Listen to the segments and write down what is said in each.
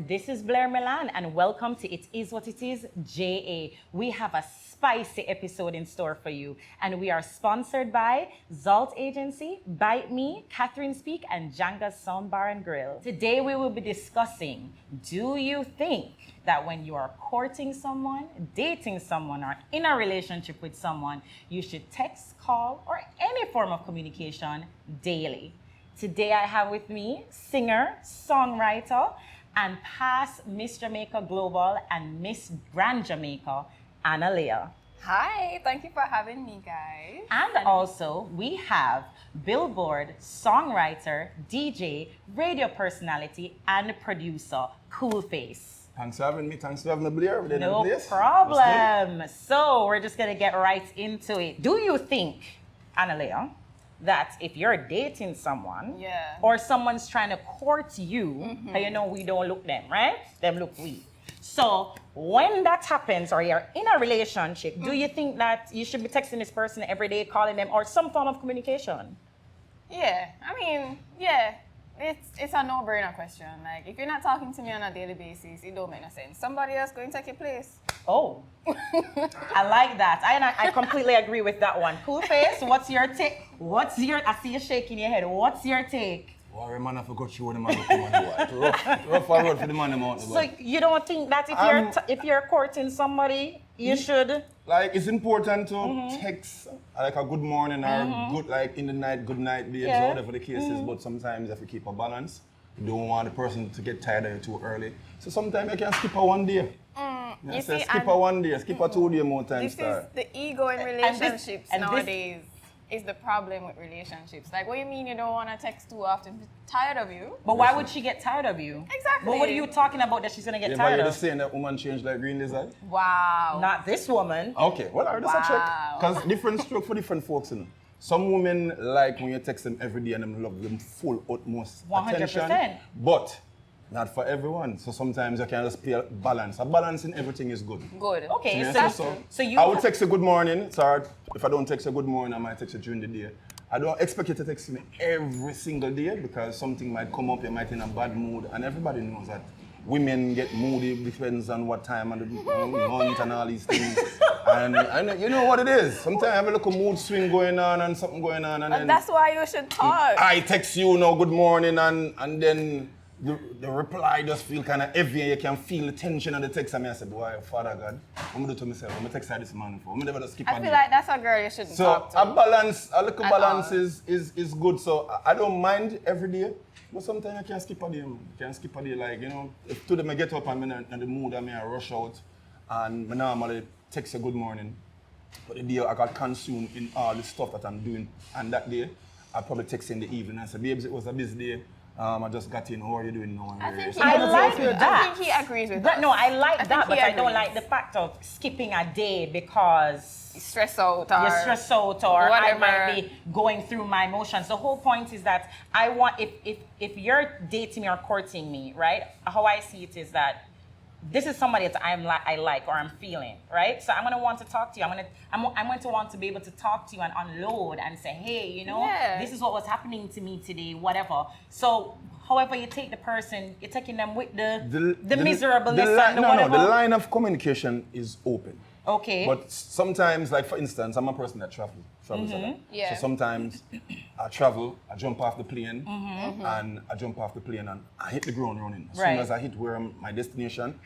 This is Blair Milan, and welcome to It Is What It Is, JA. We have a spicy episode in store for you, and we are sponsored by Zalt Agency, Bite Me, Catherine Speak, and Janga's Soundbar and Grill. Today we will be discussing, do you think that when you are courting someone, dating someone, or in a relationship with someone, you should text, call, or any form of communication daily? Today I have with me singer, songwriter, and past Miss Jamaica Global and Miss Grand Jamaica, Annaleax. Hi, thank you for having me, guys. And also, we have Billboard songwriter, DJ, radio personality, and producer, KoolFace. Thanks for having me. Thanks for having me, Blair. No problem. So we're just gonna get right into it. Do you think, Annaleax, that if you're dating someone, or someone's trying to court you, you know we don't look them, right? Them look we. So when that happens, or you're in a relationship, do you think that you should be texting this person every day, calling them, or some form of communication? Yeah, I mean, yeah. It's a no-brainer question. Like, if you're not talking to me on a daily basis, it don't make no sense. Somebody else going to take your place. Oh, I like that. I completely agree with that one. KoolFace, what's your take? I see you shaking your head. What's your take? Well, man, I forgot you what the man come on the rough road for the man amount. So you don't think that if you're courting somebody, you should? Like, it's important to text like a good morning or good, like in the night, good night, babes, or whatever the case is. But sometimes if you keep a balance, you don't want the person to get tired of you too early. So sometimes you can skip a one day. You see, skip a one day, skip a 2 day more time. This is the ego in relationships nowadays. Is the problem with relationships. Like, what do you mean you don't want to text too often? She's tired of you. But why would she get tired of you? Exactly. But what are you talking about that she's going to get tired but of? you're just saying that woman changed like green lizard? Wow. Not this woman. Okay, well, I'll just check. Because different stroke for different folks, you know. Some women like when you text them every day and them love them full utmost 100%. attention. But not for everyone. So sometimes you can just play a balance. A balance in everything is good. Good. Okay, so you... I would text you good morning. Sorry, if I don't text you good morning, I might text you during the day. I don't expect you to text me every single day because something might come up, you might in a bad mood, and everybody knows that women get moody, depends on what time and the month and all these things. and you know what it is. Sometimes I have a little mood swing going on and something going on. And then that's why you should talk. I text you, good morning, and then the reply just feel kind of heavy and you can feel the tension on the text. And I said, boy, Father God, I'm going to do to myself, I'm going to text her this morning for. I'm never just skip I feel like that's a girl you shouldn't talk to. So a little balance is good. So I don't mind every day, but sometimes I can skip a day. You can skip a day, like, if today I get up and I'm in the mood and I rush out and I normally text a good morning, but the day I got consumed in all the stuff that I'm doing, and that day, I probably text in the evening and say, babes, it was a busy day. I just got in. How are you doing now? I think he agrees with that. No, I like that, but I don't like the fact of skipping a day because you're stressed out or I might be going through my emotions. The whole point is that I want, if you're dating me or courting me, right? How I see it is that this is somebody that I like or I'm feeling, right? So I'm gonna want to talk to you. I'm going to want to be able to talk to you and unload and say, hey, this is what was happening to me today, whatever. So, however you take the person, you're taking them with the miserableness and the whatever. No, the line of communication is open. Okay. But sometimes, like for instance, I'm a person that travels a lot. Yeah. So sometimes I travel, I jump off the plane, and I hit the ground running. As soon as I hit where my destination,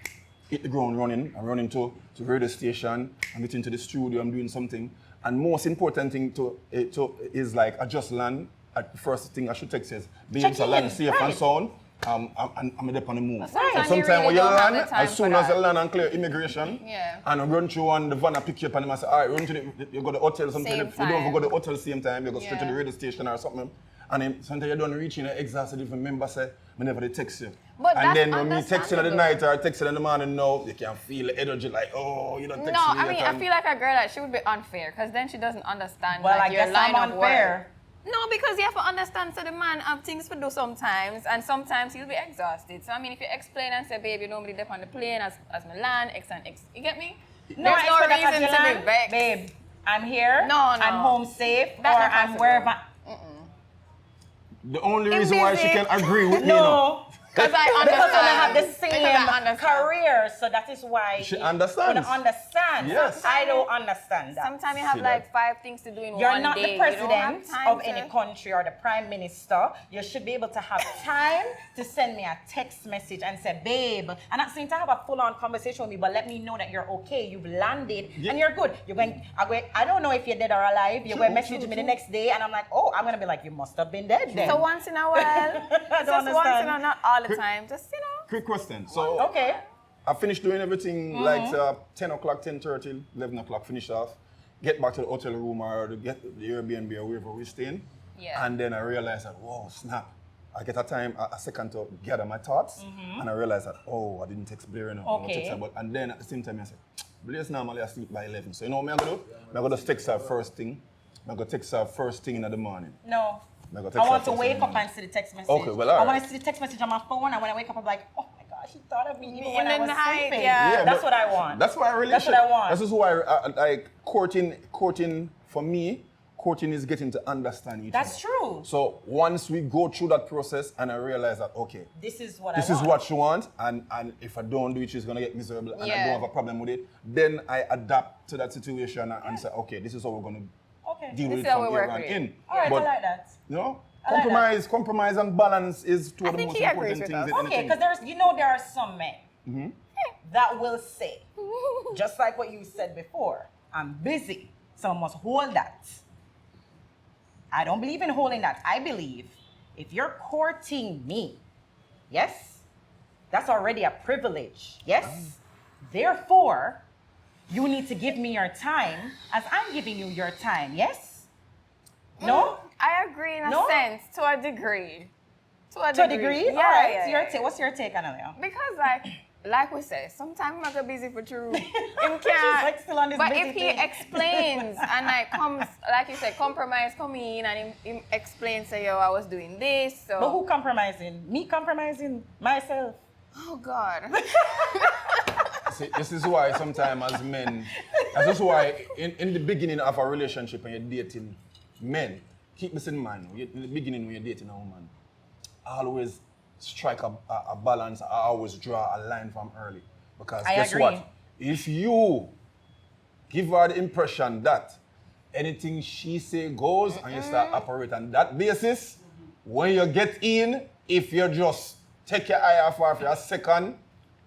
hit the ground running. I'm running to the radio station, I'm getting to the studio, I'm doing something. And most important thing is like I just land. The first thing I should text is, babes, I land safe and sound. I'm up on the move. Sometimes when you land, as soon as you land and clear immigration, and I run through and the van I pick you up and I say, all right, run to you go to the hotel, something. If you don't even go to the hotel same time, you go straight to the radio station or something. And then sometimes you don't reach exhausted, if a member say, I never they text you. And then when you text you in the night or text you in the morning, you can feel the energy like, oh, you don't text me. No, I mean, I feel like a girl that she would be unfair because then she doesn't understand I guess line I'm of unfair. work. No, because you have to understand, so the man have things to do sometimes, and sometimes he'll be exhausted. So, I mean, if you explain and say, babe, you normally dip on the plane as Milan, X and X, you get me? No, there's no reason to be vexed. Babe, I'm here, No. I'm home safe, That's or I'm wherever. The only reason why she can agree with me, Because I understand. Because we have the Because I same understand. career, so that is why She you understands. understand. Yes. I don't understand that. Sometimes you have See like that? 5 things to do in You're one not day. the You don't president have time of to- any country or the prime minister. You should be able to have time to send me a text message and say, babe, and not saying to have a full-on conversation with me, but let me know that you're okay, you've landed, and you're good. You're going, I don't know if you're dead or alive. You're going to message me the next day, and I'm like, oh, I'm going to be like, you must have been dead then. So once in a while, I just don't once in understand. a not all the time. Just, you know. Quick question. So Okay. I finished doing everything like 10 o'clock, 10:30, 11 o'clock, finish off, get back to the hotel room or to get the Airbnb or wherever we're staying. Yeah. And then I realized that, whoa, snap. I get a second to gather my thoughts. And I realized that, oh, I didn't text Blair enough. Okay. And then at the same time, I said, Blair's normally asleep by 11. So you know what I'm going to do? I'm going to text her first thing. I'm going to text her first thing in the morning. No. I'm gonna text I her want to first wake thing in up the and see the text message. Okay, well, I all want right. to see the text message on my phone, and when I wake up, I'm like, oh my gosh, he thought of me even In when I the was night, sleeping. yeah. That's but what I want. That's why I really That's what I want. This is why like courting for me, courting is getting to understand each other. That's true. So once we go through that process and I realize that, okay, This is what this I is want. what she wants, and if I don't do it, she's gonna get miserable, and I Yeah. don't have a problem with it. Then I adapt to that situation and say, okay, this is how we're gonna Okay. deal This with is it how from we here work on with it. in. All right, But, I like that. you know, I like that. compromise and balance is two of the think most he agrees important with things us. in Okay, anything. because there are some men that will say, just like what you said before, I'm busy, so I must hold that. I don't believe in holding that. I believe if you're courting me, yes, that's already a privilege, yes? Therefore, you need to give me your time as I'm giving you your time, yes? No? I agree in a No? sense, to a degree. To a degree? Yeah, All right. yeah, Your yeah. take. What's your take, Annaleax? Because like we say, sometimes I'm not busy for true. Him She's can't. like still on this But busy if he thing. explains and like comes, like you said, compromise come in and him explains, say, yo, I was doing this. So. But who compromising? Me compromising myself. Oh God. See, this is why sometimes as men, this is why in the beginning of a relationship when you're dating men, keep this in mind. In the beginning when you're dating a woman, always strike a balance. I always draw a line from early. Because I guess agree. what? If you give her the impression that anything she say goes and you start operate on that basis, when you get in, if you just take your eye off her for a second,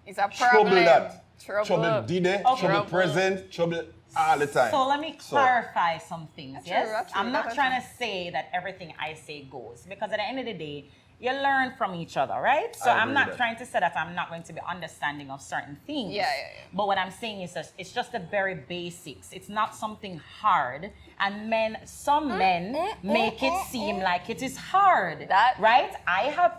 It's a trouble problem. that. Trouble. Trouble did it, Okay. trouble present, trouble all the time. So let me clarify some things, True, yes? that's true, I'm not that's trying to say that everything I say goes, because at the end of the day, you learn from each other, right? So I agree I'm with not that. trying to say that I'm not going to be understanding of certain things. Yeah, yeah, yeah. But what I'm saying is that it's just the very basics. It's not something hard. And some men make it seem like it is hard, right?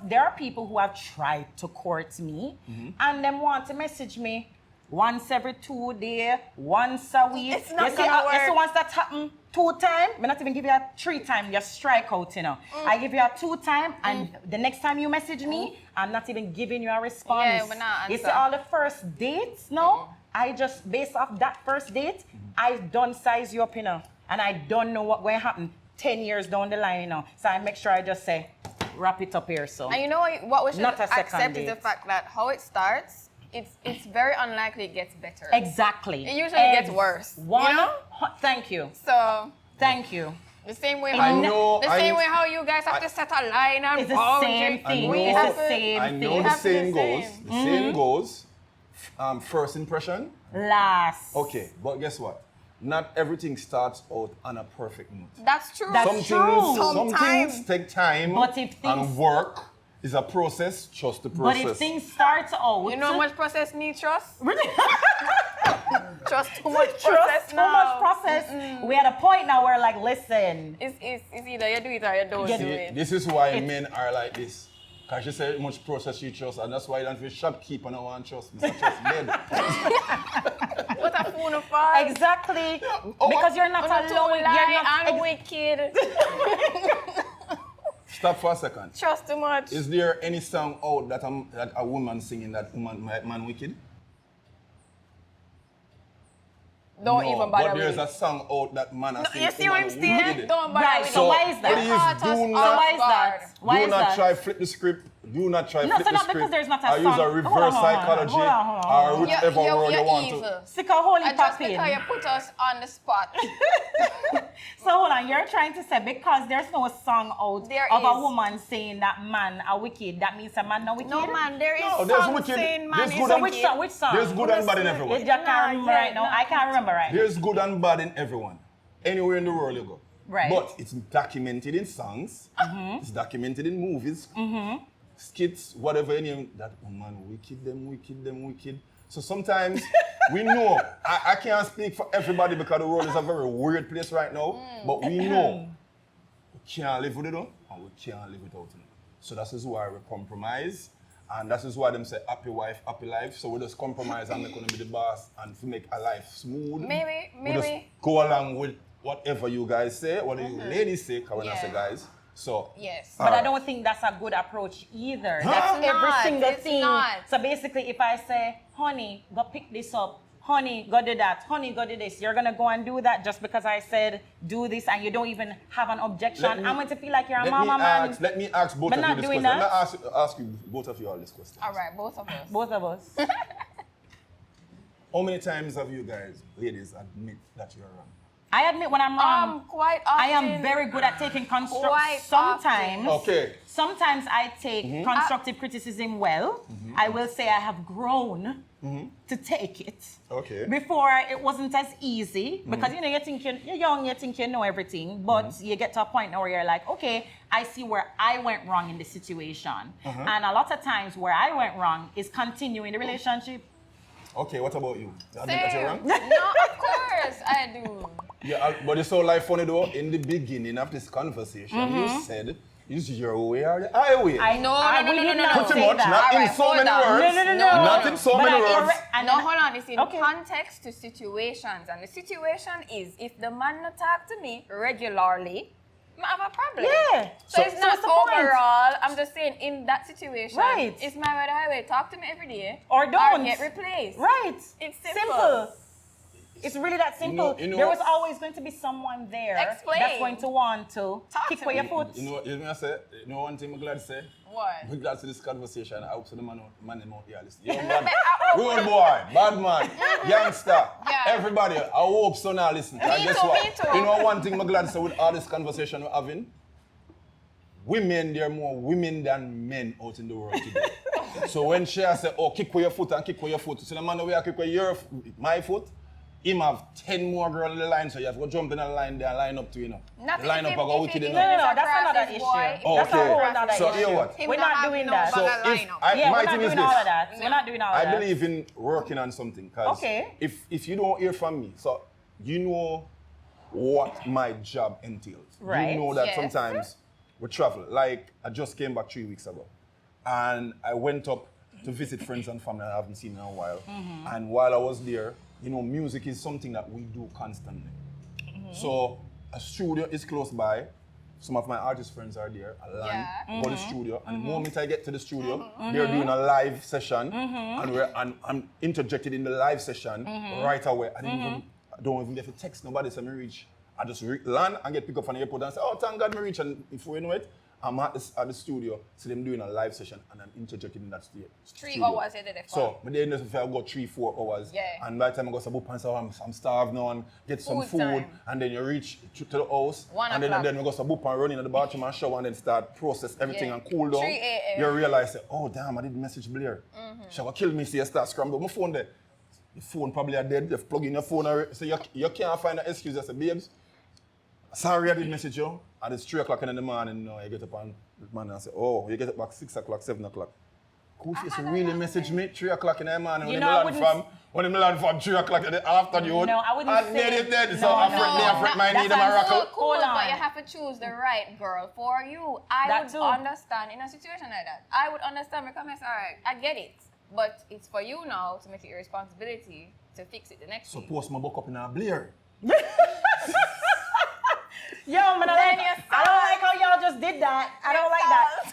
There are people who have tried to court me and them want to message me once every 2 days, once a week. It's not you gonna work. You see once that happen 2 times, I not even give you a 3 times, you strike out, you know. I give you a 2 times, and the next time you message me, I'm not even giving you a response. Yeah, we're not You see answer. all the first dates, no? I just, based off that first date, I done size you up, you know, and I don't know what will happen 10 years down the line, you know. So I make sure I just say, wrap it up here, so. And you know what we should Not a second accept is the date. fact that how it starts, it's very unlikely it gets better. Exactly. It usually gets worse, you know? Thank you. So Thank you. the same way I how know- the I- same way how you guys have to set a line and It's the boundary. same thing. We It's have the to- same I thing. know We the have to do saying the goes. same. The saying goes, first impression. Last. Okay, but guess what? Not everything starts out on a perfect note. That's true. That's Some true. some Sometimes. things take time But if things- and work is a process. Trust the But process. if things start out, You know how much process need trust? Really? Trust too much Trust process too now. much process. We at a point now where like, listen, It's either you do it or you don't Yeah, do See, it. this is why men are like this. Because she said much process she trust, and that's why you don't feel shopkeeper no one trust me. So trust men. What a fool of us. exactly, because you're not Not alone. You're not and wicked. Stop for a second. Trust too much. Is there any song out that a woman singing that man wicked? Don't No, even bother but there's with a song out that man it. singing You see what I'm woman saying? wicked. Don't bother Right, with so it. why is that? It Please caught do us not- So off why is guard. that? Why Do is not that? try flip the script do not try to No, flip so the not script. because there's not a or use song. a reverse psychology or whichever word you want evil. to. Stick a holy Just pop in. because you put us on the spot. So hold on, you're trying to say because there's no song out There of a is. woman saying that man are wicked, that means a man not wicked? No, man, there is No, there's song wicked- saying man there's is good So and- which song? Which song? There's good and bad in You everyone. just can't remember right now. I can't remember right now. There's good and bad in everyone. Anywhere in the world you go. Right. But it's documented in songs. It's documented in movies. Skits, whatever. That woman, wicked. So sometimes we know. I can't speak for everybody because the world is a very weird place right now. But we know we can't live with it, and we can't live without it. So that is why we compromise. And that is why them say happy wife, happy life. So we just compromise and make gonna be the boss and to make a life smooth. We just go along with whatever you guys say, what you ladies say, because when I say guys. So Yes. But I don't think that's a good approach either. That's It's every not, single it's thing. not. So basically, if I say, honey, go pick this up, honey, go do that, honey, go do this, you're gonna go and do that just because I said do this and you don't even have an objection. I'm going to feel like you're a mama man. Let me ask both But of not you this doing question. that. Let me ask you both of you all this question. All right, both of us. Both of us. How many times have you guys, ladies, admit that you're wrong? I admit when I'm wrong. Quite often. I am very good at taking constructive. Quite Sometimes, Okay. sometimes I take constructive criticism well. I will say I have grown to take it. Okay. Before it wasn't as easy because you think you're young, you think you know everything, but you get to a point now where you're like, okay, I see where I went wrong in the situation, and a lot of times where I went wrong is continuing the relationship. Okay, what about you? You admit that you're wrong? No, of course I do. Yeah, but it's so life funny though. In the beginning of this conversation, you said, is your way or the highway? No. We did not Pretty say much, that. not in Alright, so hold many on. words. No. Not in so But many I- words. and No, hold on. It's in Okay. context to situations. And the situation is if the man not talk to me regularly, I have a problem. Yeah. So, So it's not what's the point? overall. I'm just saying in that situation, Right. it's my way or the highway. Talk to me every day. Or don't. Or get replaced. Right. It's simple. It's really that simple. You know- There was always going to be someone there Explain. that's going to want to Talk kick to for your me. foot. You know what I say? You know one thing I'm glad to say? What? I'm glad to this conversation. I hope so the man out here listening. Young man, rude boy, bad man, youngster, Yeah. everybody. I hope so now listen. And Me guess too, what? me too. You know one thing I'm glad to say with all this conversation we're having? Women, there are more women than men out in the world today. So when she say, oh, kick with your foot and kick with your foot, so the man the way I kick with my foot, him have 10 more girls in the line, so you have to go jump in the line there and line up to, you know. Not the line if up it- and go if wicked it- enough. No, It's a that's another crafty issue. boy. Oh, That's a okay. whole other So, issue. you know what? Him We're not not have doing no that. bag of So if lineup. Yeah, my we're not thing is doing this. all of that. We're not doing all of I that. believe in working on something. Cause Okay. if you don't hear from me, so you know what my job entails. Right. You know that Yes. sometimes we travel. Like I just came back 3 weeks ago, and I went up to visit friends and family I haven't seen in a while. And while I was there, you know, music is something that we do constantly. So a studio is close by. Some of my artist friends are there. I land, go to the studio, and the moment I get to the studio, they're doing a live session, and I'm interjected in the live session right away. I don't even get to text nobody, so I reach. I just land and get picked up from the airport and say, oh, thank God, I reach. And before you know it, I'm at the studio, so them doing a live session, and I'm interjected in that studio. 3 hours you did it for. So, but then if I go 3-4 hours, Yeah. and by the time I go to book and say, oh, I'm starved now, and get some Food food, time. and then you reach to the house, 1 and o'clock. then we go to book and run in the bathroom and shower, and then start process everything Yeah. and cool down. 3 a.m. You realize, oh damn, I didn't message Blair. She will kill me, so you start scrambling. My phone there. Your phone probably are dead. You've plugged in your phone already. So you can't find an excuse. I say, babes, sorry I didn't message you. And it's 3 o'clock in the morning. You know, you get up on the man and say, oh, you get up back 6 o'clock, 7 o'clock. KoolFace really message me 3 o'clock in the morning You when know, I I land wouldn't- when him land from 3 o'clock in the afternoon. No, I wouldn't and say- then it dead. So No, I no, fret my that's need a what I'm miracle. So cool, Hold on. but you have to choose the right girl for you. I That would too. understand in a situation like that. I would understand because I say, all right, I get it. But it's for you now to make it your responsibility to fix it the next So week. post my book up in a Blair. Yo, man, I don't like how y'all just did that. I don't like that.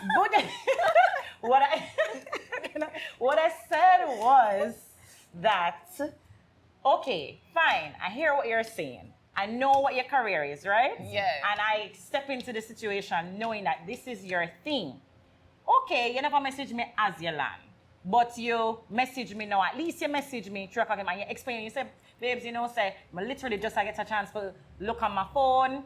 But what I said was that, okay, fine, I hear what you're saying. I know what your career is, right? Yeah. And I step into the situation knowing that this is your thing. okay, you never message me as you land. But you message me now. At least you message me 3 o'clock in the morning. You explain. You say, babes, you know, say, I literally just I get a chance to look on my phone.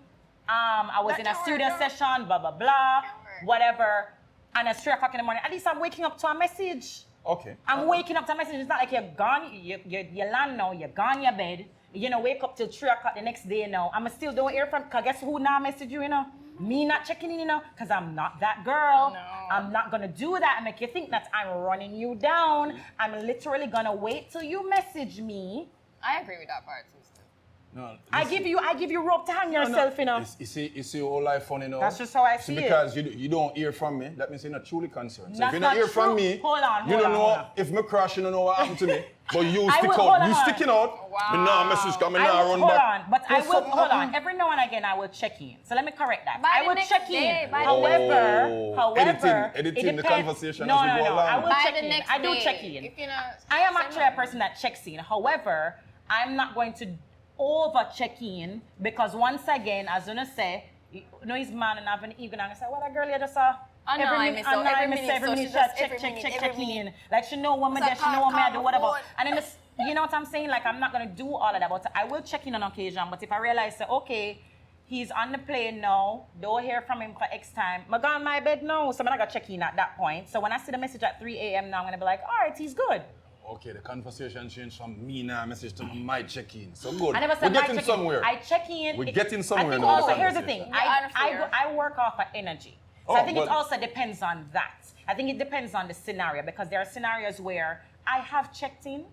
I was in a studio session, blah, blah, blah, whatever. And it's 3 o'clock in the morning. At least I'm waking up to a message. Okay. I'm waking up to a message. It's not like you're gone. You land now. You're gone your bed. You know, wake up till 3 o'clock the next day now. I'm still don't hear from, because guess who now message you, you know? Me not checking in, you know? Because I'm not that girl. No. I'm not going to do that and make you think that I'm running you down. I'm literally going to wait till you message me. I agree with that part too. No, I give you rope to hang yourself, you know? You see all life funny now. That's just how I see it. Because you don't hear from me, that means you're not truly concerned. So That's if you don't hear not from true. me, Hold on, you don't hold know on. if me crash, you don't know what happened to me. But you I stick will- out. hold You on. sticking out. Wow. Me nah message come, me nah run Hold back. on, but I There's will, something hold happen. on. Every now and again, I will check in. So let me correct that. By I the will next check day, in. by the However, Editing it the depends. conversation no, as we no, go no. along. I will By check the in. next I do day, check in. if you're not I am send actually a one. person that checks in. However, I'm not going to over check in because once again, as you say, you know he's man and having ego and I say, well, a girl you just saw. I know, I miss her. Every minute, so she she just check every in. Like she know when me It's there, a she know when me I do call whatever. phone. And then this, you know what I'm saying? Like I'm not gonna do all of that, but I will check in on occasion. But if I realize that okay, he's on the plane now, don't hear from him for X time. I go on my bed now, so I'm not gonna check in at that point. So when I see the message at 3 a.m. now, I'm gonna be like, all right, he's good. Okay, the conversation changed from me now message to my check-in. So good. I never said We're my getting check-in. somewhere. I check in. We're getting somewhere I think now in the also, here's the thing. conversation. I work off of energy. So Oh, I think it well- also depends on that. I think it depends on the scenario because there are scenarios where I have checked in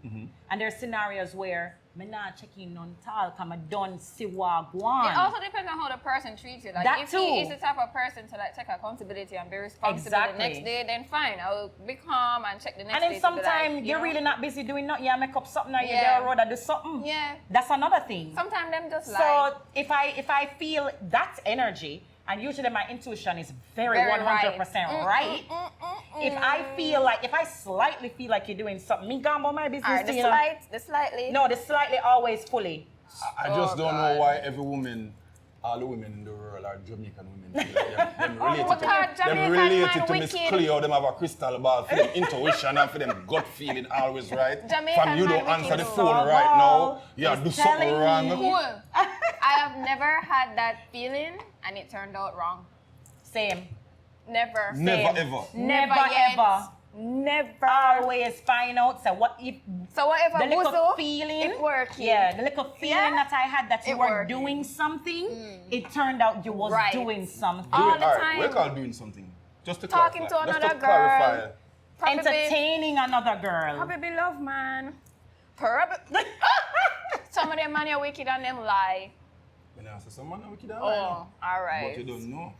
and there are scenarios where me not check in on all because I don't see what go on. It also depends on how the person treats you. Like That if too. he is the type of person to like take accountability and be responsible Exactly. the next day, then fine. I will be calm and check the next And day. then to be sometimes like, you're know? really not busy doing nothing. You make up something or you're Yeah. there road or do something. Yeah. That's another thing. Sometimes them just So like if I feel that energy, and usually my intuition is very Very 100% right. If I feel like, if I slightly feel like you're doing something, me gone about my business. Alright, you know? the slightly. No, the slightly always fully. I just Oh, don't God. know why every woman, all the women in the world are Jamaican women. Feel like them related my God, to, them Jamaican related man to Miss wicked. Cleo, them have a crystal ball for them intuition and for them gut feeling always right. Jamaican From you don't man answer the wicked. phone So right now, ball yeah, is do something telling wrong. me- Cool. I have never had that feeling and it turned out wrong. Same. Never. Never Same. ever. Never yet. ever. Never. Always find out. So what if So whatever the little boozle, feeling, it working. yeah, the little feeling Yeah. that I had that you It were working. doing something, it turned out you was Right. doing something. All the Alright, time. we're called doing something. Just to Talking clarify. to Just another to clarify. girl. Probably, Entertaining another girl. probably love, man. Probably. Some of them man are wicked and them lie. When I say someone are wicked, Oh, all but right. you don't know.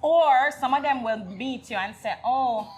Or some of them will meet you and say, oh,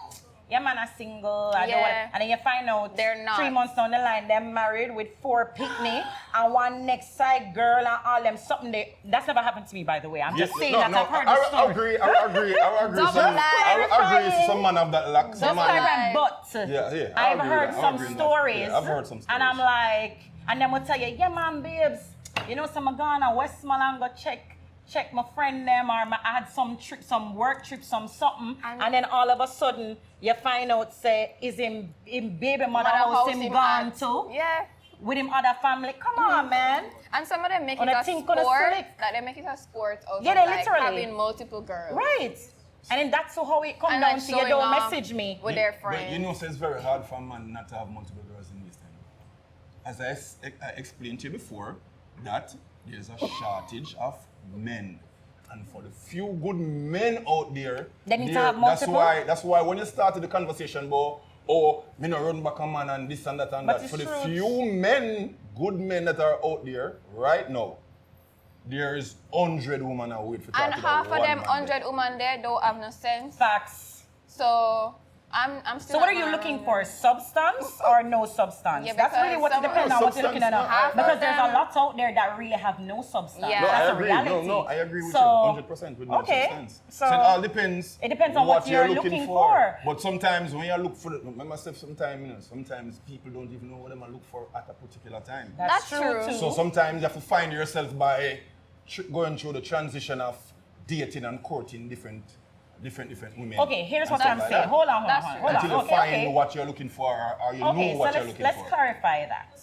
your man is single, I don't Yeah. want, and then you find out They're not. 3 months down the line, they're married with 4 picnic and one next side girl and all them something. That's never happened to me, by the way. I'm just saying that I've heard the I story. agree. Double Some, lie. I agree. Some man have that luck. Just Some man, clarify. but Yeah, I I've agree heard with that. I some agree with that. stories. Yeah, I've heard some And I'm stories. like, and then we'll tell you, yeah, man, babes, you know, some I gone to Westmoreland go check my friend them, or I had some trip, some work trip, some something, and then all of a sudden you find out say is him baby mother house him gone at. to Yeah. with him other family. Come on, man. And some of them make On it a a thing sport. gonna slick. That they make it a sport out Yeah, of they like literally. having multiple girls. Right. And then that's how it come And down like to you showing don't off message me. with their But friends. you know, so it's very hard for a man not to have multiple girls in this time. As I explained to you before, that there's a shortage of men. And for the few good men out there, They need to have multiple? That's why when you started the conversation about, oh, me no run back a man and this and that and But that. it's For the true. few men, good men that are out there right now, there is 100 women out wait for And talking half about of them one man 100 women there don't have no sense. Facts. So I'm still. So what are not you gonna looking run for? Substance or no substance? Yeah, That's really because what it some- depends on what you're looking at. Substance, Now. no, Because there's a them- lot out there that really have no substance. Yeah. No, That's I a agree. reality. No, I agree with So, you 100% with no okay. substance. So it all depends. it depends on what you're looking for. But sometimes when you look for, remember sometimes, you know, sometimes people don't even know what they look for at a particular time. That's That's true true. too. So sometimes you have to find yourself by going through the transition of dating and courting different different women. Okay, here's what and I'm stuff saying. like that. Hold on. Until you Okay, find okay. what you're looking for, or you know Okay, what so you're looking let's for. clarify that.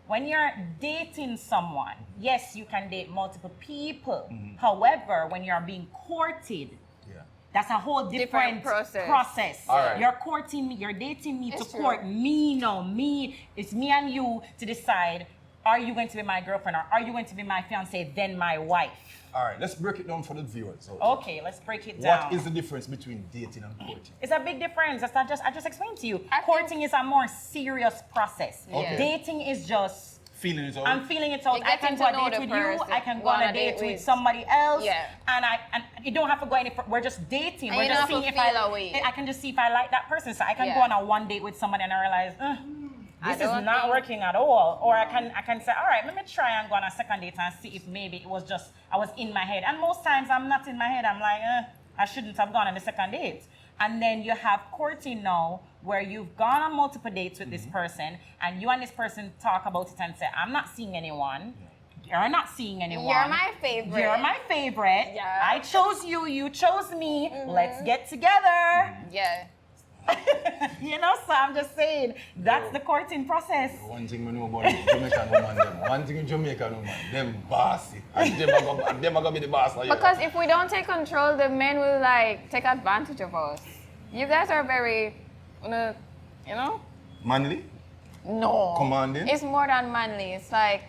When you're dating someone, yes, you can date multiple people. However, when you're being courted, Yeah. that's a whole different process. All right. You're courting me, you're dating me It's to true. court me, no, me. It's me and you to decide, are you going to be my girlfriend or are you going to be my fiance, then my wife? All right, let's break it down for the viewers. Okay, let's break it down. What is the difference between dating and courting? It's a big difference. That's not just I just explained to you. I Courting is a more serious process. Okay. Dating is just Feeling it out. I'm feeling it out. You're I can getting go to know on a date the with you. person. I can go on a date with somebody else. Yeah. And you don't have to go any. We're just dating. And We're you just don't seeing have if to feel away. I can just see if I like that person. So I can Yeah. go on a one date with somebody and I realize I this is don't not think- working at all. Or I can say, all right, let me try and go on a second date and see if maybe it was just I was in my head. And most times I'm not in my head. I'm like, I shouldn't have gone on the second date. And then you have courting now, where you've gone on multiple dates with this person, and you and this person talk about it and say, I'm not seeing anyone. You're not seeing anyone. You're my favorite. You're my favorite. Yeah. I chose you. You chose me. Let's get together. Yeah. You know, so I'm just saying, that's the courting process. One thing I know about Jamaican woman, one thing in Jamaican woman, them bossy. And them are gonna be the boss. Because if we don't take control, the men will like take advantage of us. You guys are very, you know? Manly? No. Commanding? It's more than manly. It's like,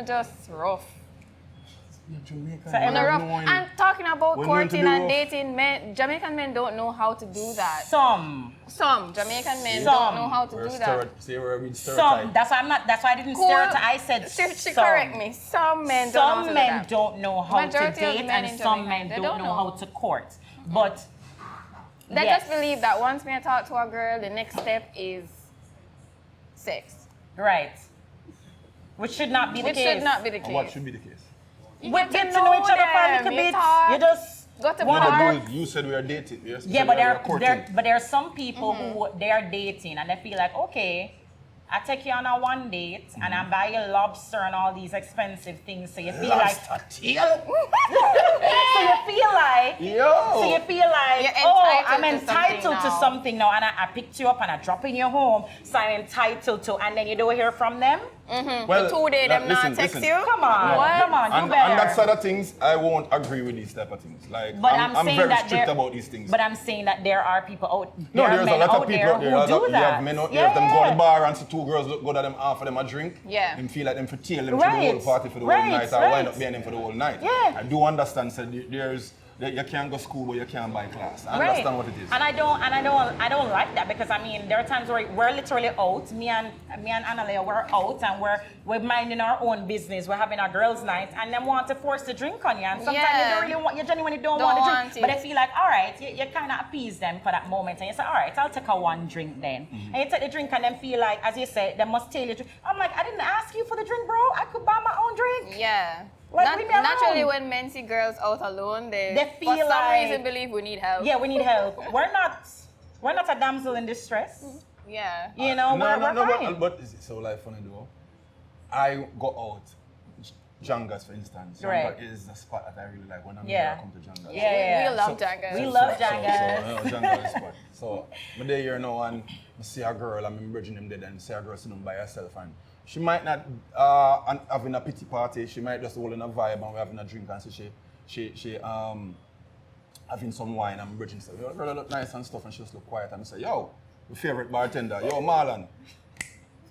just rough. You're Jamaican. So Rough. And talking about When you're into courting the and rough. dating, men, Jamaican men don't know how to do that. Some. Some Jamaican men Some. don't know how to do that. See, we're a Some. stereotype. That's why I didn't Cool. stereotype. I said She some. correct me. Some men don't know how to Some do men that. don't know how to Majority of date, men and in some Jamaica, men they don't don't know know. how to court. But They yes. just believe that once me talk to a girl, the next step is sex. Right. Which should not be the Which case. should not be the case. What should be the case? We get get to to know each know other for a them, little you bit. talk. You just Go to wanna bar. go. No, you said we are dating. You Yeah, said but we are courting. there are some people who they are dating and they feel like, okay, I take you on a one date and I buy you lobster and all these expensive things, so you feel Lobster tail? so you feel like Yo! So you feel like, You're oh, I'm entitled to entitled something to now. something now, and I picked you up and I drop in your home, so I'm entitled to, and then you don't hear from them? Well, The 2 day them listen, not text listen. you. Come on, What? come on, do And better. that side of things, I won't agree with these type of things. Like, But I'm saying very that strict there- about these things. But I'm saying that there are people out No, there, are there's a men lot of out people there out there. who do You that. have men out there, if them go to the bar and see two girls look good at them, half of them a drink. Yeah. Them feel like them for tail them for the Right, whole party for the right, whole night, or right. wind up being them for the whole night. Yeah. I do understand, so that you can't go school, but you can't buy class. I understand what it is. And I don't like that, because I mean there are times where we're literally out. Me and Annaleax, we're out and we're minding our own business. We're having our girls' night, and them want to force the drink on you. And sometimes you Yeah. don't really want, you genuinely don't Don't want the want drink. it. But I feel like, all right, you kind of appease them for that moment, and you say, all right, I'll take a one drink then. And you take the drink, and then feel like, as you said, they must tail your drink. I'm like, I didn't ask you for the drink, bro. I could buy my own drink. Yeah. Like, leave me alone. Naturally, when men see girls out alone, they feel for some like- reason believe we need help. Yeah, we need help. We're not a damsel in distress. Yeah. You know, we're fine. But is it so like funny though? I go out, Jangas for instance. Right. Janga is the spot that I really like when I'm Yeah. here. I come to Jangas. Yeah. We love Jangas. We love Jangas. So, Jangas is spot. So, I'm there here now and I see a girl, I'm bridging them dead and see a girl sitting by herself, and she might not having a pity party. She might just holding a vibe and we're having a drink, and so she having some wine and bridging stuff. Yo, girl look nice and stuff, and she just look quiet, and I say, yo, my favorite bartender, yo, Milan.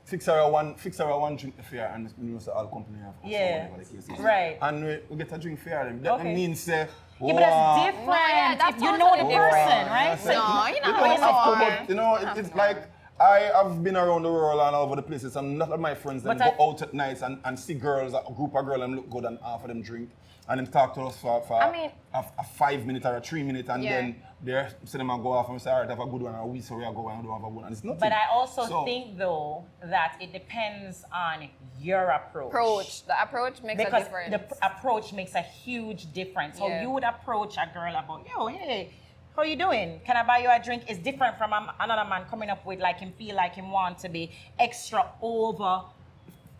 Fix her a one drink fair, and you know, so all company have Yeah. whatever the case is. Right. And we get a drink fair. That Okay. means say, Yeah, but that's different. No, yeah, that's if you know the totally person, different. right? So No, you You know don't what have to, you but you know, it's like I have been around the world and all over the places, and none of my friends then But go out at nights and see girls, a group of girls, and look good, and half of them drink, and then talk to us for I mean- a 5 minute or a 3 minute, and Yeah. then they're see them and go off and say, all right, have a good one, or we so we are going and don't have a good one, and it's nothing. But I also So- think, though, that it depends on your approach. The approach makes a Because difference. the approach makes a huge difference. How Yeah. you would approach a girl about, yo, hey, how you doing? Can I buy you a drink? Is different from another man coming up with like him feel like him want to be extra over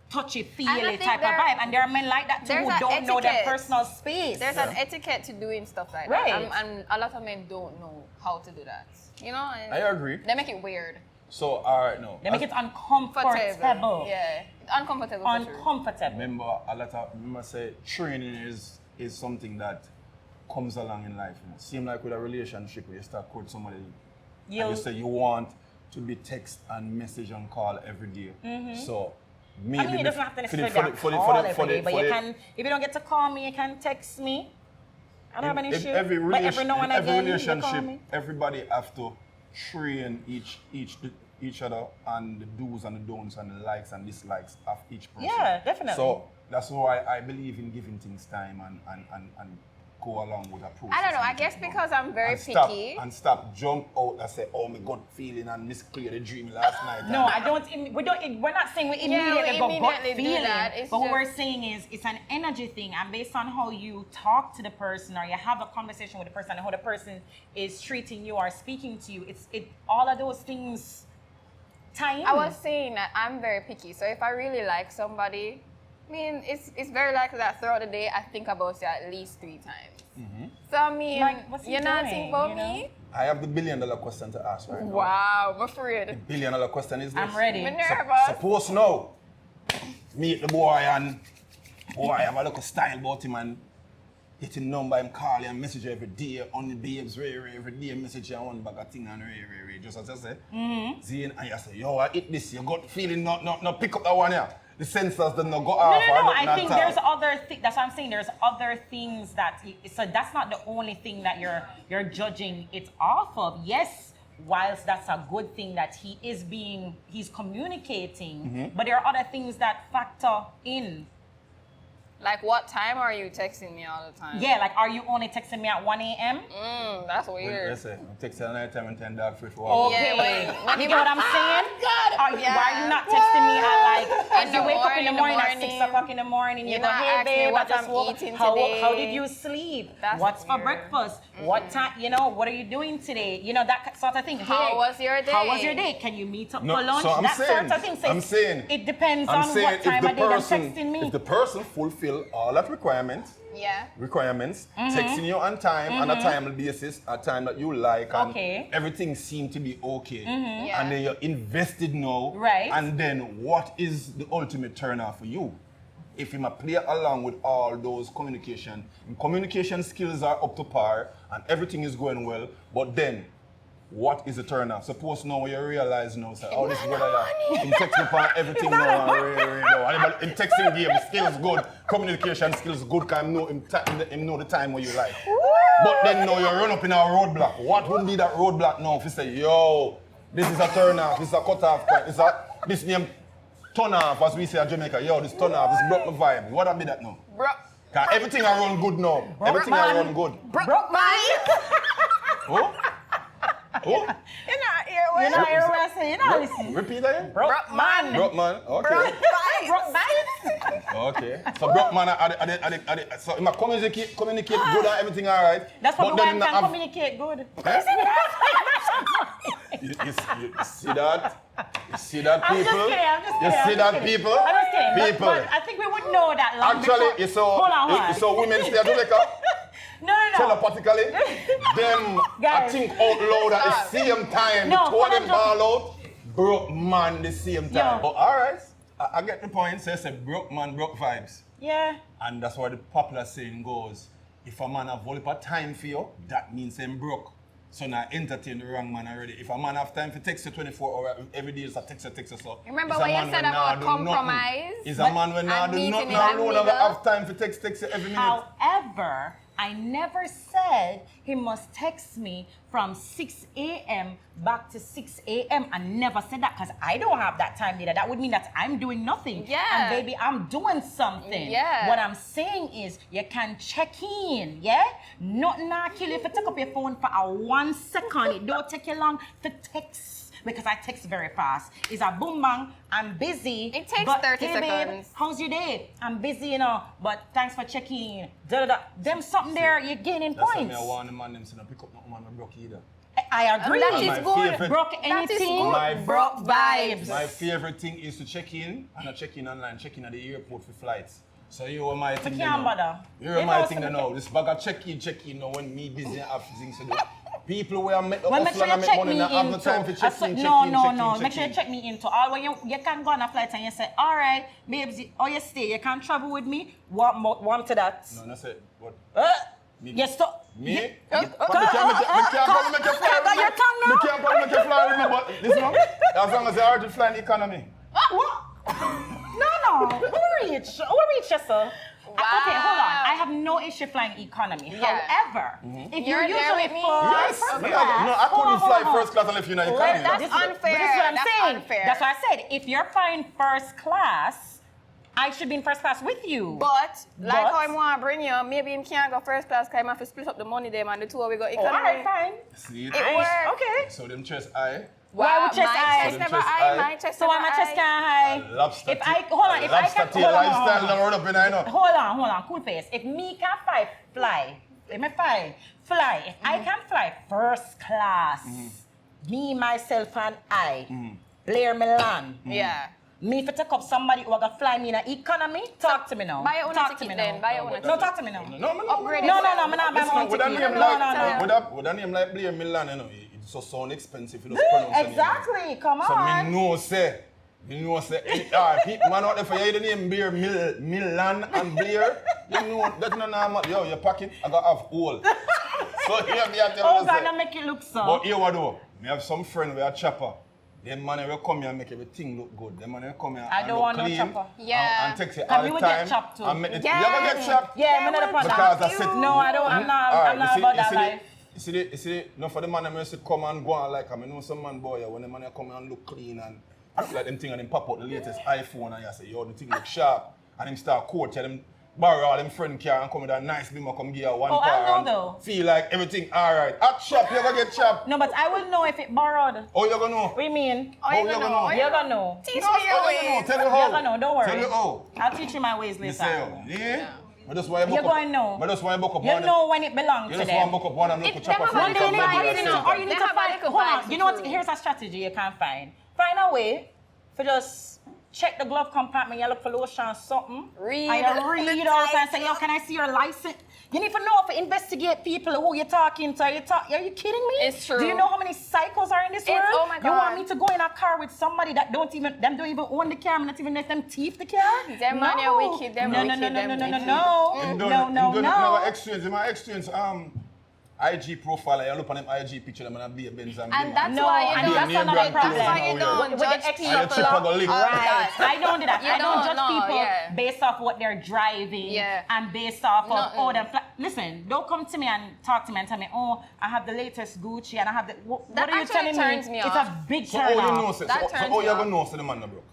touchy-feely type of vibe. And there are men like that too who don't know their personal space. There's an etiquette to doing stuff like Right. that. And a lot of men don't know how to do that. You know? I agree. They make it weird. So, all right, no. They make it uncomfortable. Yeah. Uncomfortable. Uncomfortable. Remember say training is something that comes along in life. You know? Same like with a relationship where you start courting somebody and you say you want to be text and message and call every day. So maybe I mean, you don't have to necessarily call every day, but you can, if you don't get to call me, you can text me. I don't have an issue. But every now and again, you call me. Everybody have to train each other and the do's and the don'ts and the likes and dislikes of each person. Yeah, definitely. So that's why I believe in giving things time and go along with a process. I don't know. I guess because I'm very picky. Stop jump out and say, oh, my God feeling and misclear the dream last night. No, I don't. We're not saying we immediately go gut feeling. But what we're saying is it's an energy thing, and based on how you talk to the person or you have a conversation with the person and how the person is treating you or speaking to you, all of those things. Time. I was saying that I'm very picky. So if I really like somebody, I mean, it's very likely that throughout the day I think about you at least 3 times. So I mean, you're not thinking about me? I have the $1 billion question to ask right now. Wow, I'm afraid. The $1 billion question is this. I'm ready. I'm nervous. Suppose now, meet the boy and boy have a little style about him and get him number, him call him, message you every day, on the babes, every day message you one bag of thing and just as I say. Zane, and you say, yo, I eat this, you got feeling not pick up that one here. The sensors don't go off. No, I think there's other things. That's what I'm saying. There's other things that, so that's not the only thing that you're judging it off of. Yes, whilst that's a good thing that he's communicating, but there are other things that factor in. Like, what time are you texting me all the time? Yeah, like, are you only texting me at 1 a.m.? That's weird. Listen, I'm texting at night time and 10 dog free for all. Okay, Yeah, you know what I'm saying? Why are you not texting me at like, as you wake up in the morning at 6 o'clock in the morning, you go, hey babe, I just woke up. How did you sleep? What's for breakfast? What time, what are you doing today? You know, that sort of thing. How was your day? How was your day? Can you meet up for lunch? So that sort of thing. So I'm saying, it depends on what time of day they're texting me. If the person fulfill all that requirements, texting you on time on a timely basis, a time that you like, and everything seems to be okay, and then you're invested now, and then what is the ultimate turn off for you? If you play along with all those communication skills are up to par, and everything is going well, but then what is the turn off? Suppose now you realize now, say, oh, this is what I am. In texting for everything now, in texting game, skills good, communication skills good, because him know the time where you like. But then now you run up in a roadblock. What would be that roadblock now if you say, yo, this is a turn off, this is a cut off point, this name turn off, as we say in Jamaica, yo, this turn off, this broke my vibe. What would be that now? Because everything I run good now. Everything I run good. Broke mine. Oh? Oh? You're not hearing what I say. You're not listening. Repeat that again? Broke man. Broke man. Okay. Broke vibes. Okay. So broke man, so him communicate good and everything all right. That's what the wife can communicate good. You see that? You see that, people? I'm just kidding. You see that, people? I'm just kidding. People. But I think we would know that long Actually, hold on. so women stay at Jamaica. No. Telepathically, them I think out loud at the same time. No, two of them ball out, broke man the same time. Yeah. But alright, I get the point. So I say broke man, broke vibes. Yeah. And that's why the popular saying goes, if a man have all time for you, that means him broke. So now entertain the wrong man already. If a man have time for text you 24 hours, every day is a text you so. Remember what you said about compromise? Is a man when now do nothing alone have time for text you every minute. However, I never said he must text me from 6 a.m. back to 6 a.m. I never said that because I don't have that time either. That would mean that I'm doing nothing. Yeah. And baby, I'm doing something. Yeah. What I'm saying is you can check in, yeah? Nothing not kill you if you take up your phone for a 1 second. It don't take you long to text. Because I text very fast. It's a boom bang, I'm busy. It takes 30 hey, seconds. Babe, how's your day? I'm busy, but thanks for checking. Them something there, you're gaining points. That's why I want the man them to pick up no man broke either. I agree. That is My good. favorite- Broke That is anything, good. broke vibes. My favorite thing is to check in, and not check in online, check in at the airport for flights. So you are my thing. can't bother. You are You my know, thing so now. This bag of check in now when me busy and have things to do. People where I make the Well, make hustle sure and you make check money me and have no time into. for check in, No. Make sure you check me into all when you can go on a flight and you say, all right, babes, you stay. You can travel with me. Warm to that. No, that's it. What? Me? You stop. Me? You- Me can't probably make you fly with me. your tongue now. Me can't probably make you fly with me, but listen, as long as you already fly in the economy. What? No. Who reach, sir? Okay, hold on. I have no issue flying economy. Yeah. However, if You're you there usually with me? fly Yes. first No, class, I couldn't hold fly on. first class unless you're in economy. That's This unfair. is what I'm That's saying. unfair. That's what I said. If you're flying first class, I should be in first class with you. But, like But- how I want to bring you, maybe him can't go first class because I have to split up the money them and the two of we go Oh, economy. all right, fine. See it? It works. Okay. So them chest eye. Why would chest my eye? chest So never them chest eye, eye. my chest So never why my chest eye. can't high? Lobster If I hold on, if I lobster can tail hold on, lifestyle now run up in I know. Hold on, KoolFace. If me can fly, if me fly. If I can fly first class, me, myself, and I, Blair, Milan. Yeah. Me if I take up somebody who gonna fly me in an economy, talk to me now. Buy your own Talk to ticket me then. now. Buy your own No, ticket. talk to me now. Upgrade No, it. I'm not buying my own With a ticket. name No, like with a name like Blair Milan, you know, it's so sound expensive. You just pronounce the name. Exactly, come So on. me know say, people man out there for you hear the name Blair Milan and Blair, you know that's not normal. Yo, your pocket I got have hole. So here me I tell Oh you God, say. don't make it look so. But here what though? Me have some friend with a chopper. Them man will come here and make everything look good. Them man will come here I and don't look want no clean chopper. Yeah. and text you And all we the will get time. chopped too. And make it, Yeah. you ever get chopped? Yeah, I'm not upon Because that. I said No, I don't. I'm not. Alright, I'm not about that life. You see, no for the man that used to come and go on like I know some man boy when the man come and look clean and act like them thing and them pop out the latest iPhone and you say, yo, the thing look sharp. And him start quote, tell them borrow all them friend car and come with a nice beamer, come give you one Oh, car I know and though. feel like everything alright. At shop, you gonna get chopped. No, but I will know if it borrowed. Oh, you gonna know? What do you mean? Oh, you gonna know? You're gonna know. Teach No, me your oh, you gonna know. ways. Tell you how. You're gonna know. Don't worry. Tell you how. I'll teach you my ways Me later. say, yeah? But that's why I You're book up. going to know. But that's why I book up You one. know when it belongs You to just want them. to book up one and look It- for chopper them for have One a day you you little can need, do vibes, or you it need at to, the or same you time. need They to have a find. little Hold on. vibes You know what? too. Here's a strategy you can find. Find a way for just check the glove compartment. You look for lotion, something. Read And you the read out and say, yo, can I see your license? You need to know to investigate people who you're talking to. Are you kidding me? It's true. Do you know how many psychos are in this world? Oh my You want God. me to go in a car with somebody that don't even own the car, and not even let them thief the car? Them man, you're wicked, them no, wicked, no, them no, wicked. no. Experience, in my experience, IG profile, I look on them IG picture, them and be a Benz and And Beamer. that's No, why you and don't. that's Name another brand problem. clothes That's why you now, don't yeah. With the judge extra And your chip people. go lick. Right. I don't do that. You I don't judge don't, no, people yeah. based off what they're driving Yeah. and based off of, Nothing. oh, listen, don't come to me and talk to me and tell me, oh, I have the latest Gucci and I have the, what That are you actually telling turns me? me It's off. a big So turn how you off. know, so That how turns you me gonna off. know so the man not broke?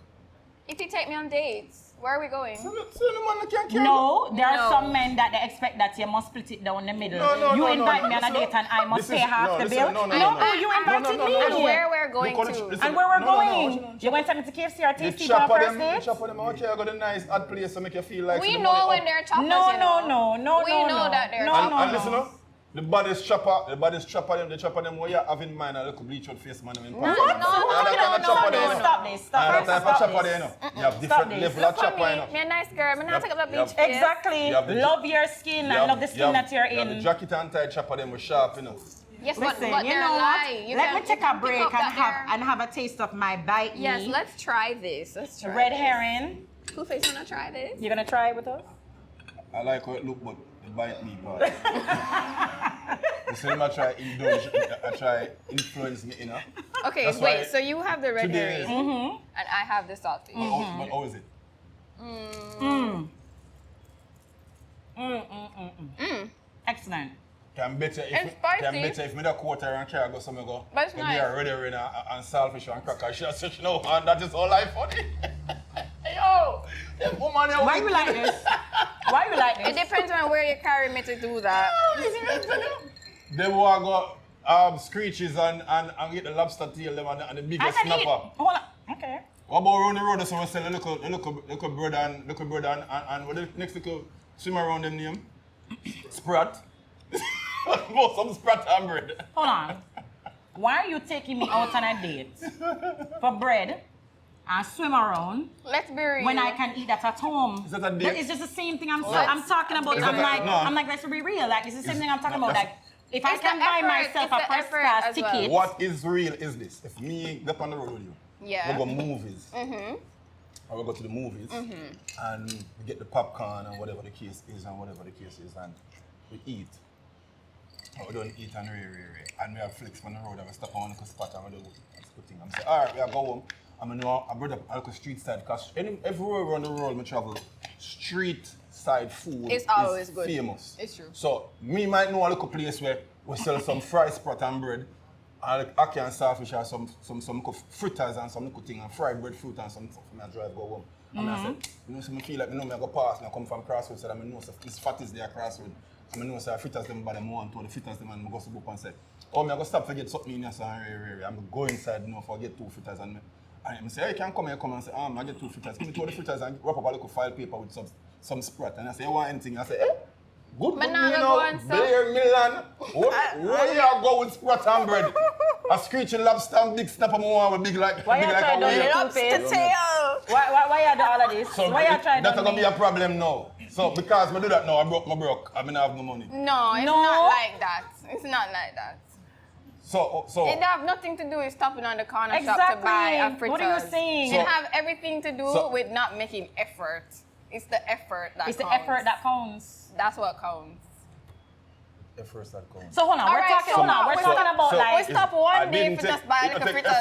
If you take me on dates, where are we going? So the man can't carry. No, there are No. some men that they expect that you must split it down the middle. No, you no, invite no, me on a listen, date and I must this pay is- half no, the listen, bill. no, no, No, no. you No, invited no, me. no, And no. where we're going Look, to. listen, And where we're no, no, no, going? no, no. You want to take me to KFC or The tasty for a chopper first them, date? chopper them, okay, I got a nice hot place to make you feel like We so the know money when up. they're choppers, No, you know. no. We know that they're no, choppers. no, And no. listen up, the baddest chopper them, the chopper them what you have in mind, a little bleach out face man. No, Stop this. Stop And that type of chopper there, you know. You have different this. level Look of for chopper, you me. know. Me a nice girl. Me not take up the Yep. bleach face. Exactly. You have the- Love your skin and love the skin that you're You have the in. jacket and tie chopper them with sharp, you know. Yes, Listen, but you they're know what? lie. Let me take a break and have. have a taste of my bite Yes, me. let's try this. Let's try Red this. herring. KoolFace, wanna try this? You're gonna try it with us? I like how it look, but it bite me part. So I try indulge, I try influence me, you know. Okay, That's why wait. So you have the red today- herring, and I have the salty. But how is it? Excellent. Can better It's spicy. if me da quarter and carry go somewhere go. But it's go nice. Be a red herring and saltfish and cracker. She said, you know, and that is all life funny. Yo, them woman here Why you like this? Why you like It this? depends on where you carry me to do that. They will go screeches and get the lobster tail them and the I biggest can eat. snapper. Hold on. Okay. What about around the road? So we sell a little bird and what the next little swim around them name? Sprat. Most some sprat and bread. Hold on. why are you taking me out on a date for bread and swim around? Let's be real. When I can eat that at home. Is that a date? But it's just the same thing I'm talking about. I'm like, let's be real. Like, it's the same thing I'm talking about. Like, if I can buy myself a first class ticket. What is real is this. If me go on the road with you, yeah, we go movies. Or we go to the movies and we get the popcorn and whatever the case is and we eat. Or we don't eat and and we have flicks on the road and we stop on the spot and we do that's good thing. I'm saying, all right, we go home. I'm gonna know I brought up a street side because everywhere around the world I travel, street side food it's always is good. Famous. It's true. So me might know a little place where we sell some fried sprat and bread, and ackee and starfish or some fritters and some little thing and fried breadfruit and some stuff. And I drive go home. And I said, you know, so I feel like I go past and I come from Crossroads, so I know so this fat is there Crossroads. I know so I fritters them by the more and the fritters them and I go to book and say, oh, I go stop to get something in here, so I'm go inside you know, for get 2 fritters and I say, hey, you can come here, come and say, I get 2 fritters. Give me 2 fritters and wrap up a little file paper with some sprat. And I say, you want anything? I say, hey, good you know, Blair, Milan. Where you go with sprat and bread? A screeching lobster and big snapper more with big like why big like a lobster tail? Why you do all of this? So why you try that's gonna be a problem now. So because I do that now, I broke. I mean I have no money. No, it's not like that. It's not like that. So it have nothing to do with stopping on the corner shop to buy a fritters. What are you saying? It have everything to do with not making effort. It's the effort that counts. It's the effort that counts. That's what counts. Effort that counts. So hold on, we're talking about like we stop one day for just buying the fritters.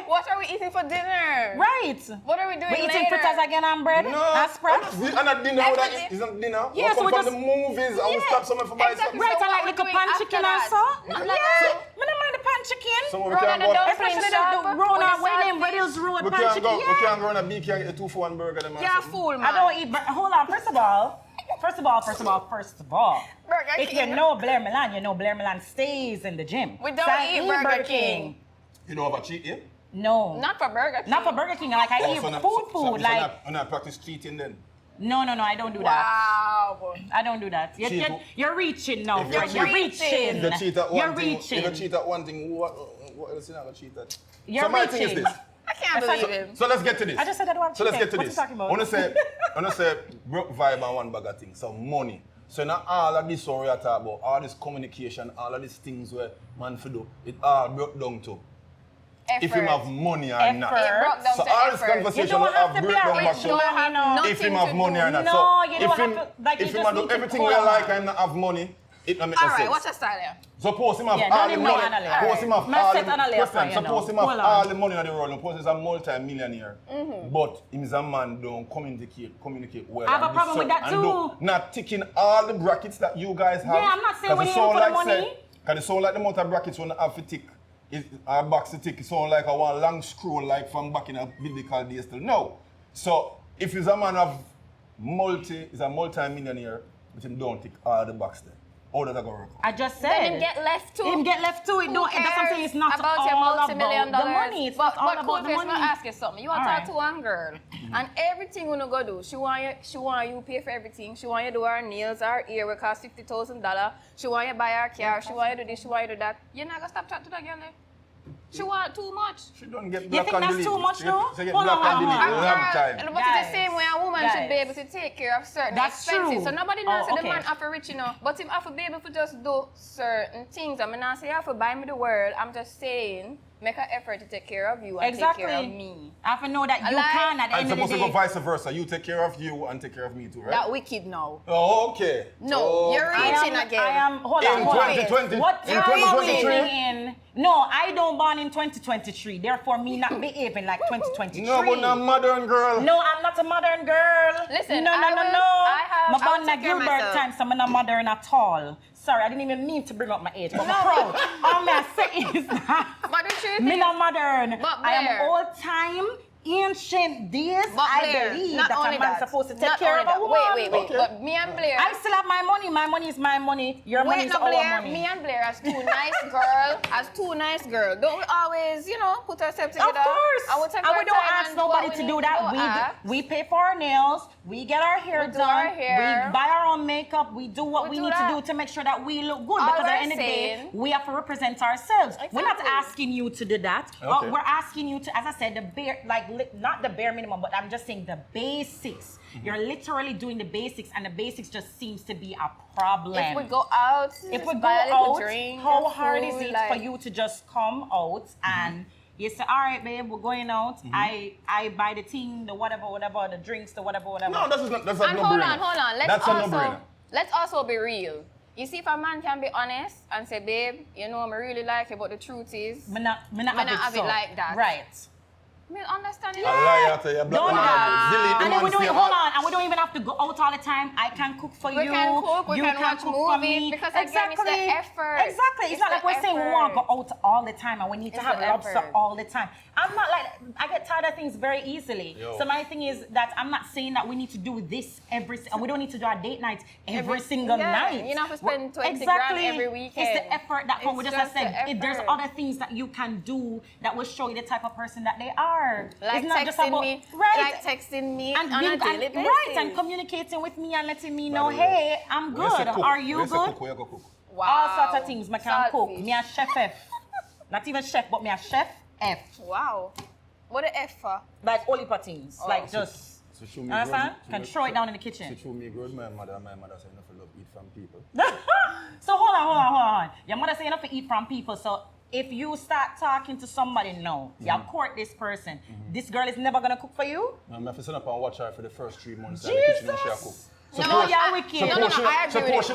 What are we eating for dinner? Right. What are we doing We're later? eating fritters again and bread? No. And sprouts? And at dinner, that isn't dinner. Yeah, we so come from the movies and we stop somewhere for buy something. Right, So and like little pan chicken and so? Yeah, I don't mind the pan chicken. So we can go. Especially the Rona, Red Hills Road We pan chicken. we can go on a BK and get a 2 for 1 burger. Yeah, fool, man. I don't eat, hold on, first of all, if you know Blair Milan, you know Blair Milan stays in the gym. We don't eat Burger King. You know about cheat, yeah? No. Not for Burger King. Not for Burger King. Like I eat food. Like I'm not practice cheating then. No, I don't do that. Wow. I don't do that. You're reaching now. You're reaching. If you cheat at one thing, reaching. if you cheat at one thing, what else you not gonna cheat at? You're so my reaching. thing is this. I can't believe him. So let's get to this. I just said that one. So let's get to What this. you talking about? I wanna say broke vibe and one bag of things. So money. So now all of this we are talking about, all this communication, all of these things where man for do, it all broke down to if him have money or not. So all this conversation we have broke down to if him have money or not. No, so you don't have to, like, if you him just do need to everything call we him like out. and not have money, it don't make All no right, sense. what's your style here? Suppose him have Yeah, all don't the even money. know Annaleax. Suppose him have Must all set the Annaleax for you suppose him now. have Hold all on. the money in the world. Suppose he's a multi-millionaire. But him is a man don't communicate well. I have a problem with that too. Not ticking all the brackets that you guys have. Yeah, I'm not saying we need him for the money. Because it sound like the amount of brackets when have to tick. Our box to tick, it sound like a one long scroll like from back in a biblical days till now. So if he's a man of he's a multi-millionaire, but him don't tick all the box there. How does that go work? I just said. Then him get left too. Him get left too. It don't. That's what I'm saying. It's not about all your about multi-million the dollars. money. It's not all about the KoolFace, money. let me ask you something. You want to All talk to one girl, and everything you go do, she want you pay for everything. She want you do her nails, her ear, will cost $50,000. She want you buy her car. She want you do this. She want you do that. You're not gonna stop talking to that girl. She want too much. She don't get You black think and that's delete. too much, though? She get Hold black on, and delete. hold on. We don't have time. But it's the same way a woman should be able to take care of certain That's expenses. true. So nobody knows Oh, the okay. man have to rich, you know. But him have to be able to just do certain things. I mean, not say you have to buy me the world. I'm just saying, make an effort to take care of you and take care of me. I have to know that you Like- can at the And end of the supposed to go day. vice versa. You take care of you and take care of me too, right? That wicked now. Oh, okay. No, you're reaching again. I am. Hold In on. Hold on. 2020. What In you're 2023. in? No, I don't born in 2023. Therefore, me not behaving like 2023. No, but not modern girl. No, I'm not a modern girl. Listen, no. I I'm born in a take care of Gilbert myself. time, so I'm not modern at all. Sorry, I didn't even mean to bring up my age, but I'm proud. All I'm saying is that But the truth me is, not modern. But I am Blair. old time, ancient days, But Blair, I believe not that only a man's that, supposed to take not care only of a that. woman. Wait. Okay. But me and Blair. I still have my money. My money is my money. Your money Wait, is no, our Blair, money. me and Blair as two nice girls, don't we always, put ourselves together? Of course. I would take And our we don't time ask and nobody what to we do need that. We pay for our nails. We get our hair We do done. our hair. We buy our own makeup. We do what We we do need that. to do to make sure that we look good. All Because at the we're end of the day, saying- we have to represent ourselves. We're not Exactly. asking you to do that. Okay. We're asking you to, as I said, not the bare minimum, but I'm just saying the basics. You're literally doing the basics, and the basics just seems to be a problem. If we go out, If we go buy a little out, drink, how or hard is food, it like- for you to just come out and you say, all right, babe, we're going out. I buy the thing, the whatever, the drinks, the whatever. No, that's not And no hold brainer. on. That's a no-brainer. Let's also be real. You see, if a man can be honest and say, babe, I really like you, but the truth is, Me not have it like that. Right. me understand it. I lie after you. Don't that. Delete the And then we man don't say, hold on, and we don't even have to go out all the time. I can cook for We you. can cook, we you can watch cook for movies, me. because again, it's the effort. Exactly. It's It's not like the we're saying we want to effort. go out all the time and we need to It's have the lobster effort. all the time. I'm not like, I get tired of things very easily. Yo. So my thing is that I'm not saying that we need to do this and we don't need to do our date nights every single night. You don't have to spend 20 Exactly. grand every weekend. It's the effort that comes with It's just I just said. the If there's effort. other things that you can do that will show you the type of person that they are. Like it's not just texting about, me, right? like texting me and on being, a daily basis. right, and communicating with me and letting me know, By the way, hey, I'm when say good. cook, Are you when say good? cook, where you go cook? Wow. All sorts of things. I can cook. Saltfish. Me a chef F. Not even chef, but me a chef F. Wow. What the F for? Like only for things. Oh. Like just, So show me you understand? growth- Can so- throw it down in the So kitchen. show me growth, my mother say enough love eat from people. So hold on. Your mother say enough to eat from people. So if you start talking to somebody now, you court this person, this girl is never gonna cook for you? I have to sit up and watch her for the first 3 months in the kitchen and she a cook. Jesus! No, Suppose- you're wicked. No, I agree with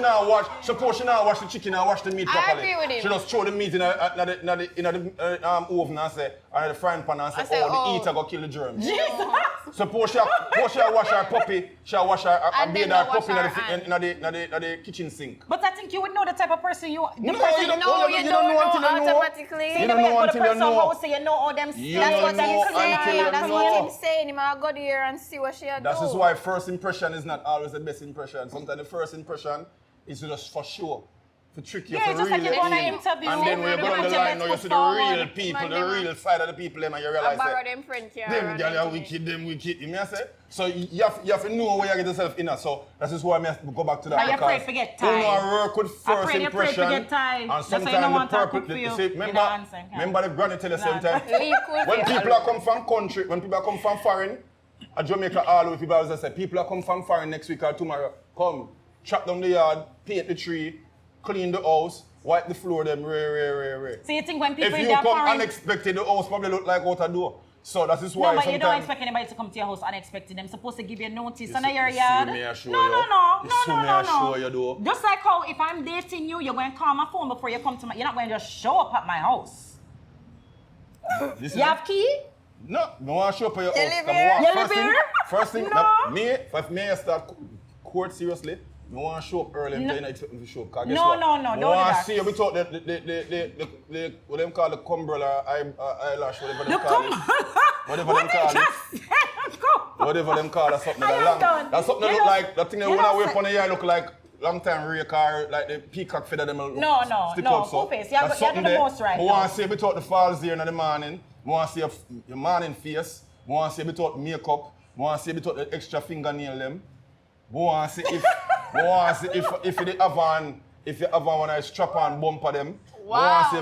Suppose she now watch the chicken and watch the meat I properly. agree with him. She just throw the meat in the oven and say, or the frying pan and say, say, the oh. eater go kill the germs. Jesus! Suppose she wash her puppy, she wash her And bathe then her they wash puppy her in the kitchen sink. But I think you would know the type of person you are. No, person you don't No, you you don't don't know know until you know. automatically. See You the don't way know I go to until you person know. house, say you know all them You steps, don't what them know clean. until you That's know. what him saying. He might go there and see what she do. That is why first impression is not always the best impression. Sometimes the first impression is just for sure, for trick you, Yeah, for just like real. you go on an in. interview, And then when you you go on want the your line, best now you foot see the real forward. people, Man, the them real side of the people, and you I realize borrow that them friend car. them and girls them are thing. wicked, them wicked. You know what I say? So you have to know where you get yourself in. So that is why I have to go back to that. Are you afraid because to get you know tied? I work with first Afraid you're afraid to impression. get tied. And That's why you don't sometimes want the her to purpose, cook for you you. see, You don't answer, huh? remember the granny tell you Nah. sometimes. Leave cool When face people alone. are come from country, when people are come from foreign, at Jamaica all over people always say, people are come from foreign next week or tomorrow. Come, chop down the yard, paint the tree, clean the house, wipe the floor, them ray. So you think when people If in you their come foreign... unexpected, the house probably look like out a door. So that is why No, but you don't sometimes... expect anybody to come to your house unexpected. They're supposed to give you a notice on see- your you see yard. me I show No. you. You see me I show you, though. Just like how if I'm dating you, you're going to call my phone before you come to my... You're not going to just show up at my house. This is You have key? No, no one show up at your You house. live Come here? on, You first live thing- here? First thing, No. if me start court seriously, no one show up early No. and expect me to show up. 'Cause guess No, what? no, don't do one that. see you without the what them call the cumbrella eyelash, whatever The them call it. Whatever them call it. Whatever them call it, something I that am long. done. That's something that You look know- like, that thing that you when I know wear say- upon the hair look like long time rake or like the peacock feather them No, stick no, out. So KoolFace, you're that's do the something there. most right I now. want to see without the falls here in the morning. I want to see your morning face. I want to see without makeup. I want to see without the extra fingernail them. I want to see if you have on, if you have on one strap on bumper them. Wow. I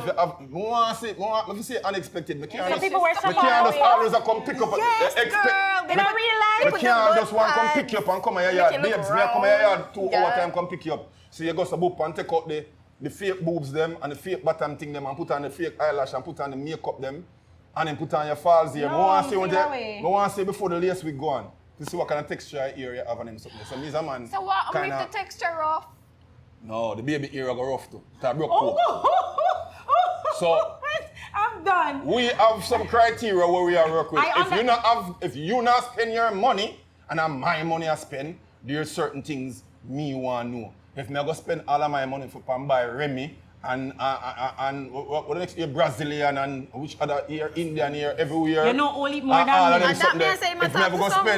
want to see if you have, if you say unexpected, I can't Some just, people wear I strap-on can't just now, always come pick up. Yes, girl, in a real life, I put can't your just want to come butt pick you up and come in your Make yard. you look Babes, me I come in your yard 2 round. hour time come pick you up. So you go to boop and take out the fake boobs them and the fake bottom thing them and put on the fake eyelash and put on the makeup them and then put on your falls here. No, I want to see see when that way. I want to see before the lace wig go on to see what kind of texture ear you have on them something. So me as a man. So what make kinda- the texture rough? No, the baby ear go rough too. That broke coat. So I'm done. we have some criteria where we are work with. If you not spend your money and my money I spend, there are certain things me want to know. If me go spend all of my money for buy Remy and what the next year Brazilian and which other year Indian year everywhere. You know only more than all me. of them And that something means there. say my If you never go talk to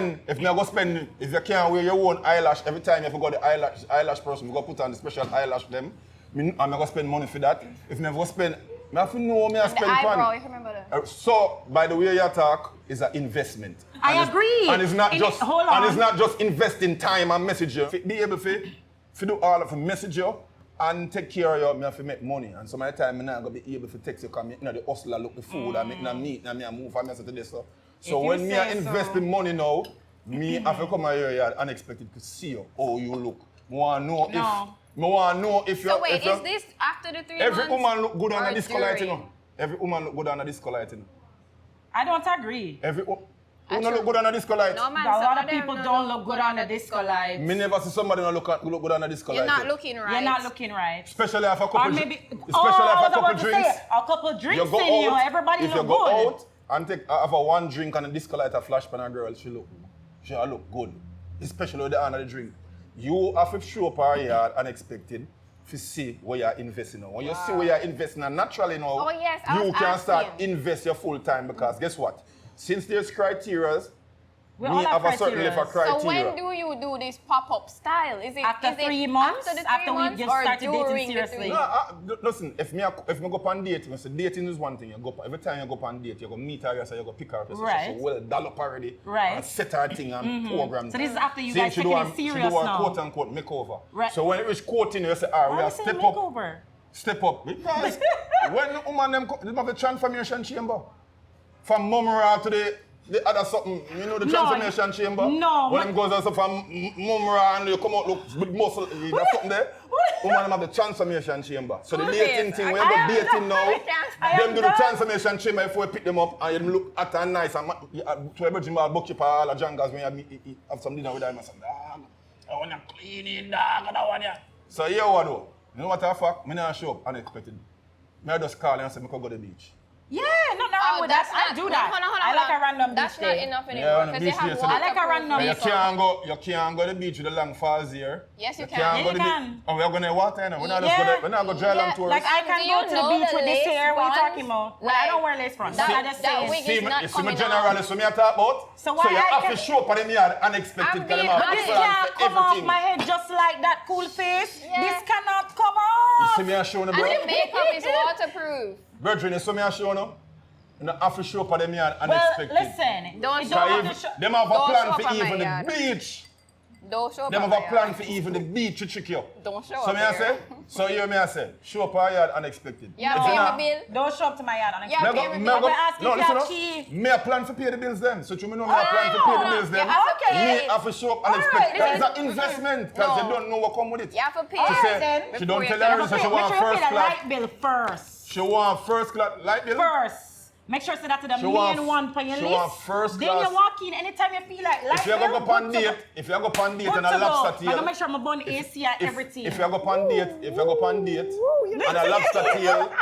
spend, if you can't wear your own eyelash every time you go the eyelash person, you go put on the special eyelash them. I'm not gonna spend money for that. If you never go spend, I have to know me I And spend the eyebrow, fun. you remember that? So by the way you talk is an investment. I agree. And it's not just hold on. and it's not just investing time and message you. Be able to do all of the message you and take care of you, I have to make money. And some of the time I'm not gonna be able to text you because you know the hustler look the food and make them meat and me move and to this stuff. So If when you me say invest the money now, me have to come here unexpected to see you how you look. I want to know if you So wait, is this after the 3 months? every woman look good on or a disco light, you during? know. Every woman look good on a disco light, you know. I don't agree. Every woman True. look good on a disco light. No man, A some lot of them people no don't look good on the disco light. Me never see somebody not look good on a disco You're light. not looking right. You're not looking right. Especially if a couple Or maybe, especially if a couple drinks. A couple drinks You go in you, out, everybody if look you go good. out and have a one drink and a disco light a flash pan a girl, she look good. Especially with the hand of the drink. You have to show up our yard unexpected to see where you're investing now. When you see where you're investing and naturally now, Oh, yes, I you was can start asking. invest your full time because guess what? Since there's criteria, We me all have a certain level of criterias. criteria. So when do you do this pop-up style? Is it After is it 3 months? After the 3 After we months just or started dating during the seriously? 3? No, listen, if me go on dating, so dating is one thing. Every time you go on date, you go meet her, so you go pick her up. So Right. she well dollop already. Right. And set her thing and program. So this is after you See, guys she taking do it a- serious She do a now. quote unquote makeover. Right. So when it reach quoting, you say, all right, we Why have is it step a up. makeover? Step up. Because when the woman them have the transformation chamber. From mumra to the other something, you know the No, transformation chamber? no, When but- them goes also from mumra and you come out look with muscle, that's something there. Woman them have the transformation chamber. So the Cool dating face. thing, when I you am go dating now, I them am do the done. transformation chamber before you pick them up and you look at and nice and to every gym book you all the jangas when you have some dinner with them and say, dog, I want to clean it, dog, I want you. So here what do? You know what the fuck? Me not show up unexpected. Me just call and say, me could go to the beach. Yeah, nothing wrong with that. I do that. I like a random That's beach not day. enough Yeah, anymore on the because they beach have day, so waterproof I like a random But you makeup. can't go to the beach with the long falls here. Yes, you Can't can. go Yeah, to you the can. beach. Oh, we are going to water, you know. We're not just Yeah. going to, we're not going to dry land Yeah, tours. Like I can Do go you to the know beach the with this lace hair. What you ones? talking about? Well, I don't wear lace fronts. That- I just that say. wig is not see my coming generalist what me I talk about? So why you I have can- to show up on them yard unexpected. I'm Because being them have But this people can't for come off everything. my head just like that cool face. Yeah. This cannot come You off. see me I show you, And bro? the makeup is waterproof. Brethren, you see me I show you? You know, have to show up on them yard Well, unexpected. listen. Don't you show have up. to show. Them have a Don't plan show up for on my even the yard. beach. Don't show up. Them on have a my plan yard. for even the beach to trick you. Don't show So up me I here. say, so you me I say, show up our yard unexpected. Yeah, If pay you my not- bill. Don't show up to my yard. Yeah, Me pay go- my me bill. go- I ask no, if you listen have up. key. Me a plan for pay the bills them. So you know me a plan for pay the bills them. You have to pay Me it. have to show up unexpected. Alright, It's an investment because No. you don't know what come with it. You have to pay She it said then. she before don't you tell pay. her so she Make want sure you first pay the class. light bill first. She want first class light bill. First. Make sure so that to the She want- main one for your she list. want first then class. you walk in anytime you feel like light If you bill, go up on good to date, go. if you go up on date Good and a to go. lobster I'm tail. gonna make sure I'm bun AC and everything. If you go up on date, and a lobster tail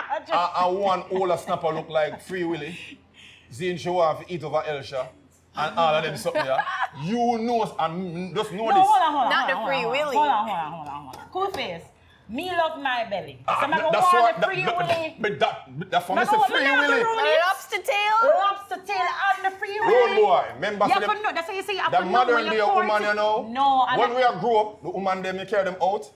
and one ola snapper look like Free Willy, Zane she want to eat over Elsha, and all of them something there, you know and just know No, this. hold on. Not the hold on, Free hold on. Willy. Hold on. Cool face. Me love my belly. So I'm gonna That's go on what the Free Willy. but that for me No, say no, Free no, no, Willy. no, no. A lobster tail. Lobster tail and the Free Road Willy. boy, remember You say have to know. That's how you say you have the to know modern when day you're woman, you know. No, I when like- we are grow up, the woman them you carry them out,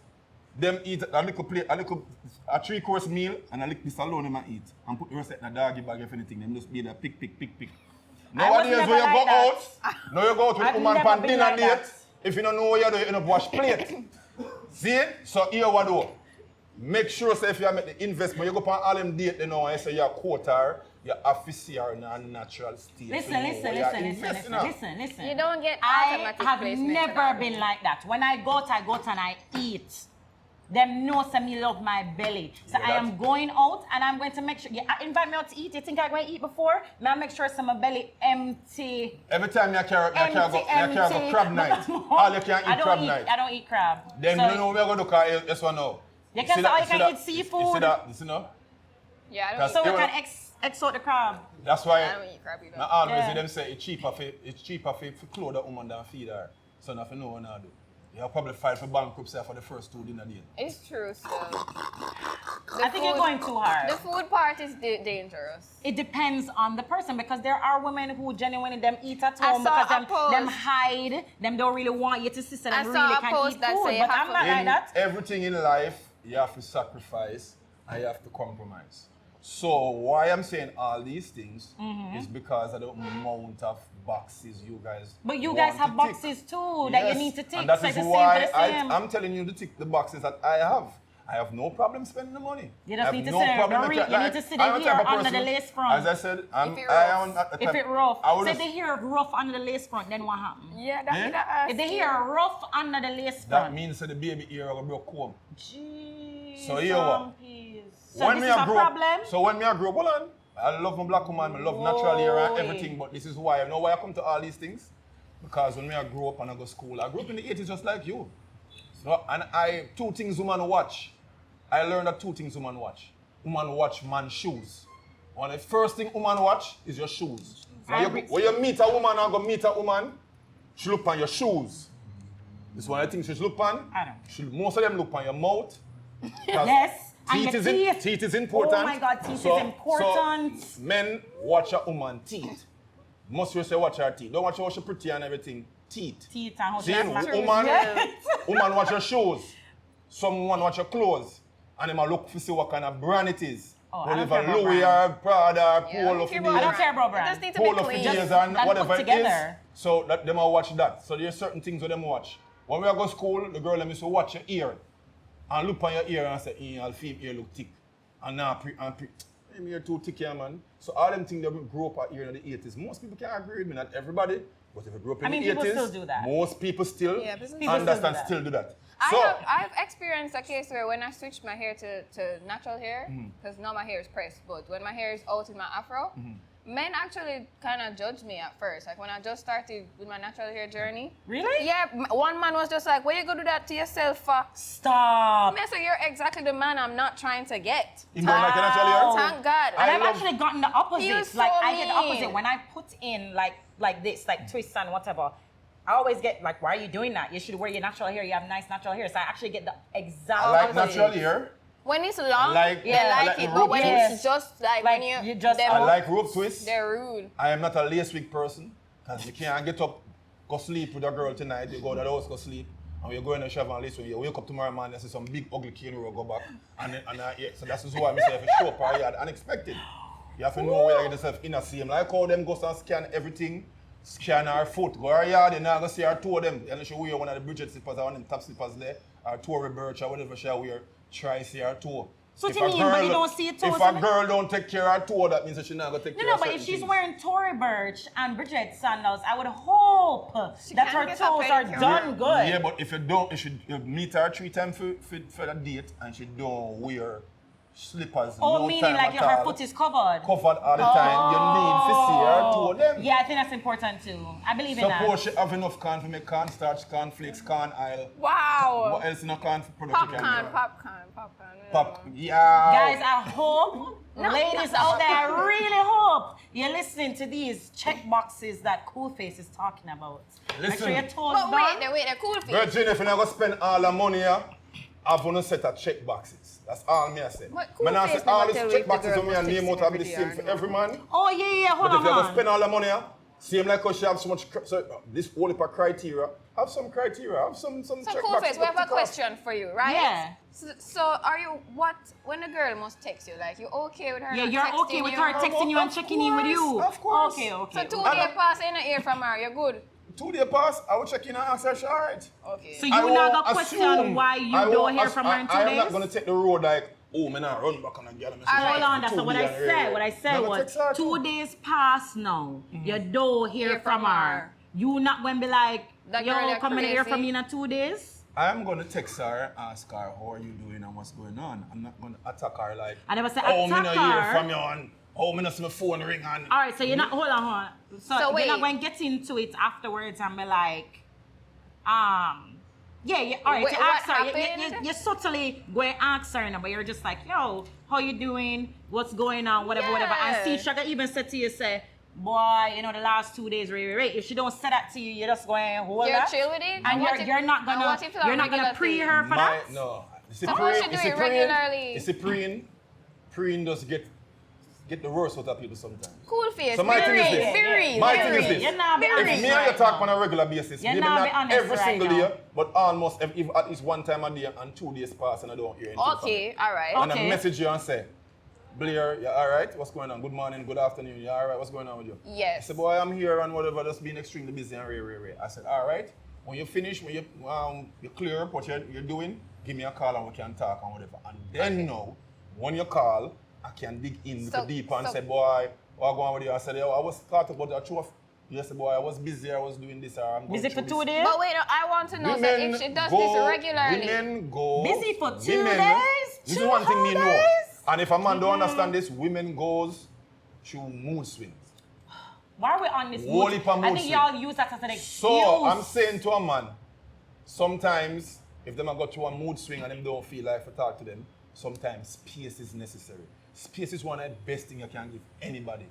them eat a little plate, a 3-course meal, and a little piece alone them a eat, and put the rest in a doggy bag if anything. Them just be there pick. Nowadays when never you like go that. out, now you go out with I've woman never pan been dinner like date. that. If you don't know what you do, you don't wash plate. See? So here what do? Make sure say if you make the investment, you go on all them date, you know, and you say you're a quarter, you're officier in a natural state. Listen. You don't get I automatic have placement. never been like that. When I go out and I eat. Them know say me love my belly. So Yeah, I am going out and I'm going to make sure, you invite me out to eat, you think I'm going to eat before? I'll make sure some my belly empty. Every time you carry go crab night, all you can eat crab night. I don't eat crab. Then So you know we're going to call this one now. You can say, oh, you can eat You see seafood. that? You see now? Yeah, I don't That's- eat So we Yeah, can X out the crab. That's why I don't eat crab either. I always Yeah. hear them say it's cheaper for clothe a woman than feed her. So nothing no one do. You'll probably file for bankruptcy for the first 2 dinner date. It's true, so. I think you're going too hard. The food part is dangerous. It depends on the person because there are women who genuinely them eat at home saw because a post. them hide, them don't really want you to see, so them I saw really a can post eat that food. say you But have I'm not to- like that. Everything in life, you have to sacrifice and you have to compromise. So why I'm saying all these things is because of the amount of boxes you guys But you want guys have to boxes tick. too that you Yes, need to tick. and that So is it's the why same for the same. I'm telling you to tick the boxes that I have. I have no problem spending the money. You I just have need to no sit there, problem don't making- you need to sit I'm the here type of under the person, lace front. As I said, If it I rough. am not the If type- it rough, I would so if just- they hear rough under the lace front, then what happens? Yeah, that Eh? be the ass. If they hear rough under the lace that front, means that the baby ear will broke home. jeez, So here what? So when this me is a a grow up- problem? So when me a grow up, hold on. I love my black woman, I love natural hair and everything, but this is why. You know why I come to all these things? Because when me I grew up and I go to school, I grew up in the 80s just like you. So, and two things woman watch. I learned that 2 things woman watch. Woman watch man's shoes. One of the first thing woman watch is your shoes. When you meet a woman or go meet a woman, she look on your shoes. This one of the things she look on. I don't. Most of them look on your mouth. Yes. And Teeth the is, teeth. teeth is important. Oh my God, teeth is important. So men watch a woman teeth. Most you say watch her teeth. Don't watch how she pretty and everything. Teeth. Teeth and how See, she has woman, Yes. woman watch your shoes. Some woman watch your clothes. And them a look to see what kind of brand it is. Oh, I Whether don't it's care a about Louis brand. or Prada or Yeah, Polo care for about I don't days. care about It brand. just need to be Polo for clean. days Just and that whatever put it is. together. So that them a watch that. So there's certain things where them watch. When we go to school, the girl let me say watch your ear. And look on your ear and say, I'll feel ear look thick. And now my ear too thick here, man. So all them things that we grew up at here in the 80s, most people can agree with me, not everybody. But if you grew up in the 80s, people still do that. most people still Yeah, people still do understand, that. still do that. I So, have experienced a case where when I switched my hair to natural hair, because now my hair is pressed, but when my hair is out in my afro, men actually kind of judged me at first. Like when I just started with my natural hair journey. Really? Yeah, one man was just like, "Why you go do that to yourself for?" Stop. I said, "You're exactly the man I'm not trying to get." you don't like your natural hair? Thank God. And I I've love- actually gotten the opposite. Feels so Like I get the mean. opposite when I put in like this, like twists and whatever. I always get like, why are you doing that? You should wear your natural hair. You have nice natural hair. So I actually get the exact I like opposite. natural hair. When it's long, like- they I like like it, the but when rope it's twist. just like Like, when you just- them- I like rope twists. they're rude. I am not a lace wig person. Because you can't get up, go sleep with a girl tonight. You go to the house, go sleep. And you're going to shave and lace when you wake up tomorrow morning, you see some big ugly cane will go back. Yeah, so that's just why I say if you show up or you had unexpected. You have to know where you get yourself in a same. Like how them go and scan everything, scan her foot, go her yard, and now go see her toe of them. And she wear one of the Bridget slippers or one of them top slippers there, or toe of birch or whatever she wear, try see her toe. So If what you a mean, but girl- you don't see her toes If a on the- girl don't take care of her toe, that means that she not going to take No, care no, of but certain if she's things. wearing Tory Birch and Bridget sandals, I would hope that can her get a toes are pedicure. done good. Yeah, but if you don't, you meet her 3 times for the date and she don't wear slippers. Oh, no meaning time like at her all, foot is covered. covered all the time. You need to see her toe them. Yeah, I think that's important too. I believe in Suppose that. she have enough corn for make corn starch, corn flakes, corn oil. Wow. What else in a corn product you can Popcorn, do? popcorn. Pop. Yeah. Guys, I hope, ladies out there, I really hope you're listening to these check boxes that KoolFace is talking about. Make sure Listen. your toes But done. wait, the cool face. Virgin, if you're not going to spend all the money here, have one set of check boxes. That's all me I say. But Me not KoolFace say all never these tell you check if the boxes girl on me and must name text out have the every same day for or no. every man. Oh, yeah, hold But if you're going to on. spend all the money, same like how she have so much, this whole heap of criteria, have some criteria, have some So check cool boxes face, we have to a tick off. question for you, right? Yeah. So are you when a girl must text you? Like you okay with her? Yeah, not you're texting okay with you? her texting you and Of checking in with you. course, of course. Okay, So okay. 2 And days pass, you not hear from her. You're good. 2 days pass, I will check in and ask her, she all right. Okay. So you I not won't gonna question assume- why you I don't won't hear ass- from her in 2 I am days? not going to take the road like, oh, man, I run back on a girl. Hold on, that's not what I said. What I said was 2 days past now. You don't hear from her. You not going to be like, That girl, yo, you're come and hear crazy. from me in 2 days? I'm going to text her, ask her, how are you doing and what's going on. I'm not going to attack her like, I never said oh, me attack not hear her. from you and, oh, me not see my phone ring and. All right, so you're not, hold on. So So you're wait. not going to get into it afterwards and be like, yeah, all right, Wait, you ask what her. happened? You subtly go and ask her, but you're just like, yo, how you doing? What's going on? Whatever. And Yeah. see, Sugar even said to you, say, boy, you know, the last 2 days, right. If she don't say that to you, you're just going to hold You're that. chill with it? And you're not gonna pre her for that? No. Someone should do it regularly. It's a preen does get the worst out of people sometimes. KoolFace. So my thing is this. My thing is this. You're not be If honest me and you talk on a regular basis, You're maybe not not be honest every right single now. day, but almost at least one time a day and 2 days pass and I don't hear anything from you. Okay, all right. And I Okay. message you and say, Blair, you all right? What's going on? Good morning, good afternoon. You all right? What's going on with you? Yes. I said, boy, I'm here and whatever, just being extremely busy and rare. I said, all right. When you finish, when you clear up what you're doing, give me a call and we can talk and whatever. And then now, when you call, I can dig in deeper and say, boy, what's going on with you? I said, yo, I was thought about the truth. You said, boy, I was busy, I was doing this. Or I'm Busy for 2 days? But wait, I want to know so if she does this regularly. Women go. Busy for 2 days? This is 2 one thing whole me know. days? And if a man don't understand this, women goes through mood swings. Why are we on this Whole mood? heap of I mood think swing. y'all use that as an excuse. So I'm saying to a man, sometimes if them got to a mood swing and them don't feel like to talk to them, sometimes space is necessary. Space is one of the best things you can give anybody.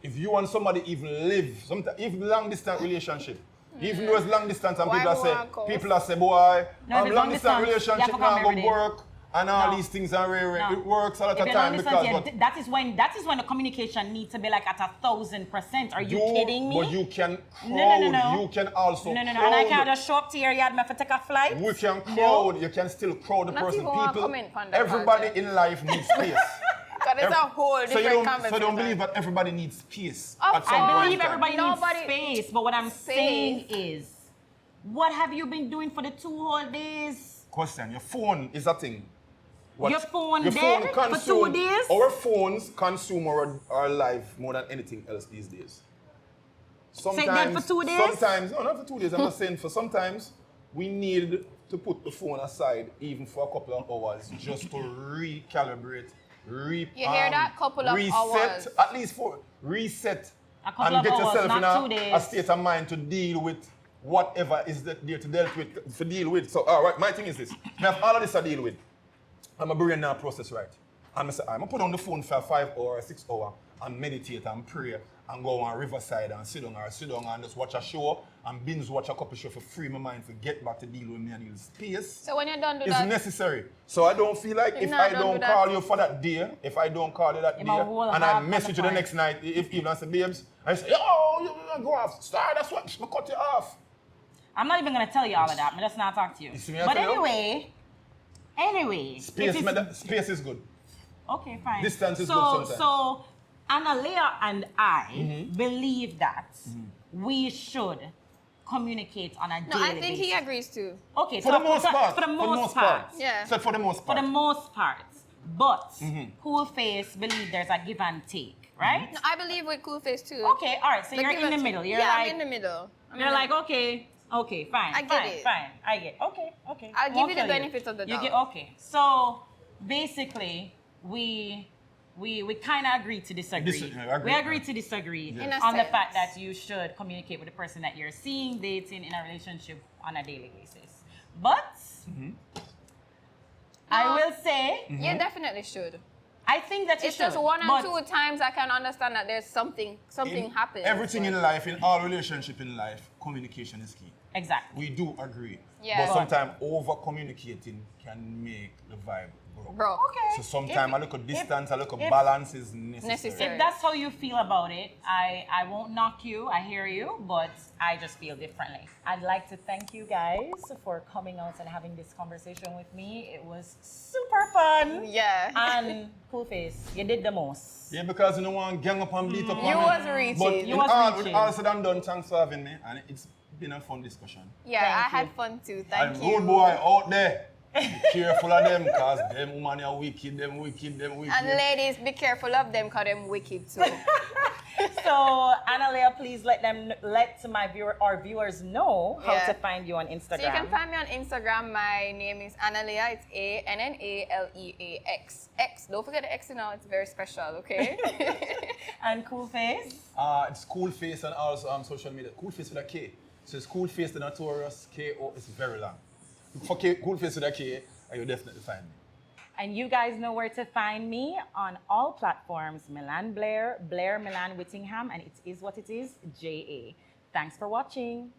If you want somebody even live, sometimes even long distance relationship, even though it's long distance and Why people are say, boy, No, if it's long distance you relationship have to come now every go day. work and all No. these things are rare. No. It works a lot If of you're time long because distance, that is when the communication needs to be like at 1,000%. Are you kidding me? But you can crowd. No. You can also No. crowd. And I can't just show up to your yard and take a flight. We can crowd. You can still crowd the Not person. even want People, comment on that everybody part, in life needs space. Because it's a whole different conversation. So don't believe that everybody needs space. Of at some course. I point believe in time. everybody Nobody- needs space, but what I'm Space. saying is, what have you been doing for the 2 whole days? Question: your phone is a thing. Your phone dead for 2 days? Our phones consume our life more than anything else these days. dead for 2 days? Sometimes, no, not for 2 days. I'm not saying for sometimes we need to put the phone aside even for a couple of hours just to recalibrate, You hear that? Couple of reset, hours. at least for reset A couple and of get hours, yourself not in 2 a days. state of mind to deal with whatever is there to deal with. So, all right, my thing is this. I have all of this to deal with. I'm a brain now process right. I'm gonna put on the phone for 5 or 6 hours and meditate and pray and go on riverside and sit down and just watch a show and binge watch a couple shows for free my mind to get back to deal with me and use space. So when you're done with It's that, necessary. So I don't feel like You're if not I done don't with call that. you for that day, if I don't call you that In day, my whole and heart I on message the you the point. next night, if even I say, babes, I say, yo, you go off. Star, that's what, I cut you off. I'm not even going to tell you all of that. I'm just not talk to you. You see me, I But tell you? anyway. Space, if it's- space is good. Okay, fine. Distance is so, good sometimes. So, Annaleax and I believe that we should communicate on a no, daily I think basis. he agrees too. Okay, For the most part. For the most part. Yeah. So for the most For part. the most part. But KoolFace believe there's a give and take, right? No, I believe with KoolFace too. Okay, all right. So The you're give in the and middle. take. You're yeah, like, I'm in the middle. you're like, okay, fine. I get fine, it. Fine, I get. Okay. I'll give Won't you the kill benefit of the You doubt. get okay. So basically, we kind of agree to disagree. We agree to disagree In a on the sense. fact that you should communicate with the person that you're seeing, dating, in a relationship on a daily basis. But I will say, You definitely should. I think that you It's should. just one but and 2 times I can understand that there's something happens. Everything in life, in all relationship in life, communication is key. Exactly. We do agree. Yeah. But sometimes over communicating can make the vibe broke. Bro. Okay. So sometimes a little distance, a little balance is necessary. Necessary. If that's how you feel about it, I won't knock you. I hear you, but I just feel differently. I'd like to thank you guys for coming out and having this conversation with me. It was super fun. Yeah. And KoolFace, you did the most. Yeah, because you don't want to gang up and beat up on You me. was reaching. But You with was all, reaching. with all said and done, thanks for having me. And it's been a fun discussion. Yeah, Thank I you. had fun too. Thank and you. good boy out there. Be careful of them, because them women are wicked, them wicked. And ladies, be careful of them because them wicked too. So, Annaleax, please let our viewers know how Yeah. to find you on Instagram. So you can find me on Instagram. My name is Annaleax. It's ANNALEAX. X. Don't forget the X now. It's very special, okay? And KoolFace. It's KoolFace and also on social media. KoolFace with a K. So it's KoolFace the Notorious, K-O, it's very long. For KoolFace with a K, you'll definitely find me. And you guys know where to find me on all platforms, Milan Blair, Blair Milan Whittingham, and it is what it is, JA. Thanks for watching.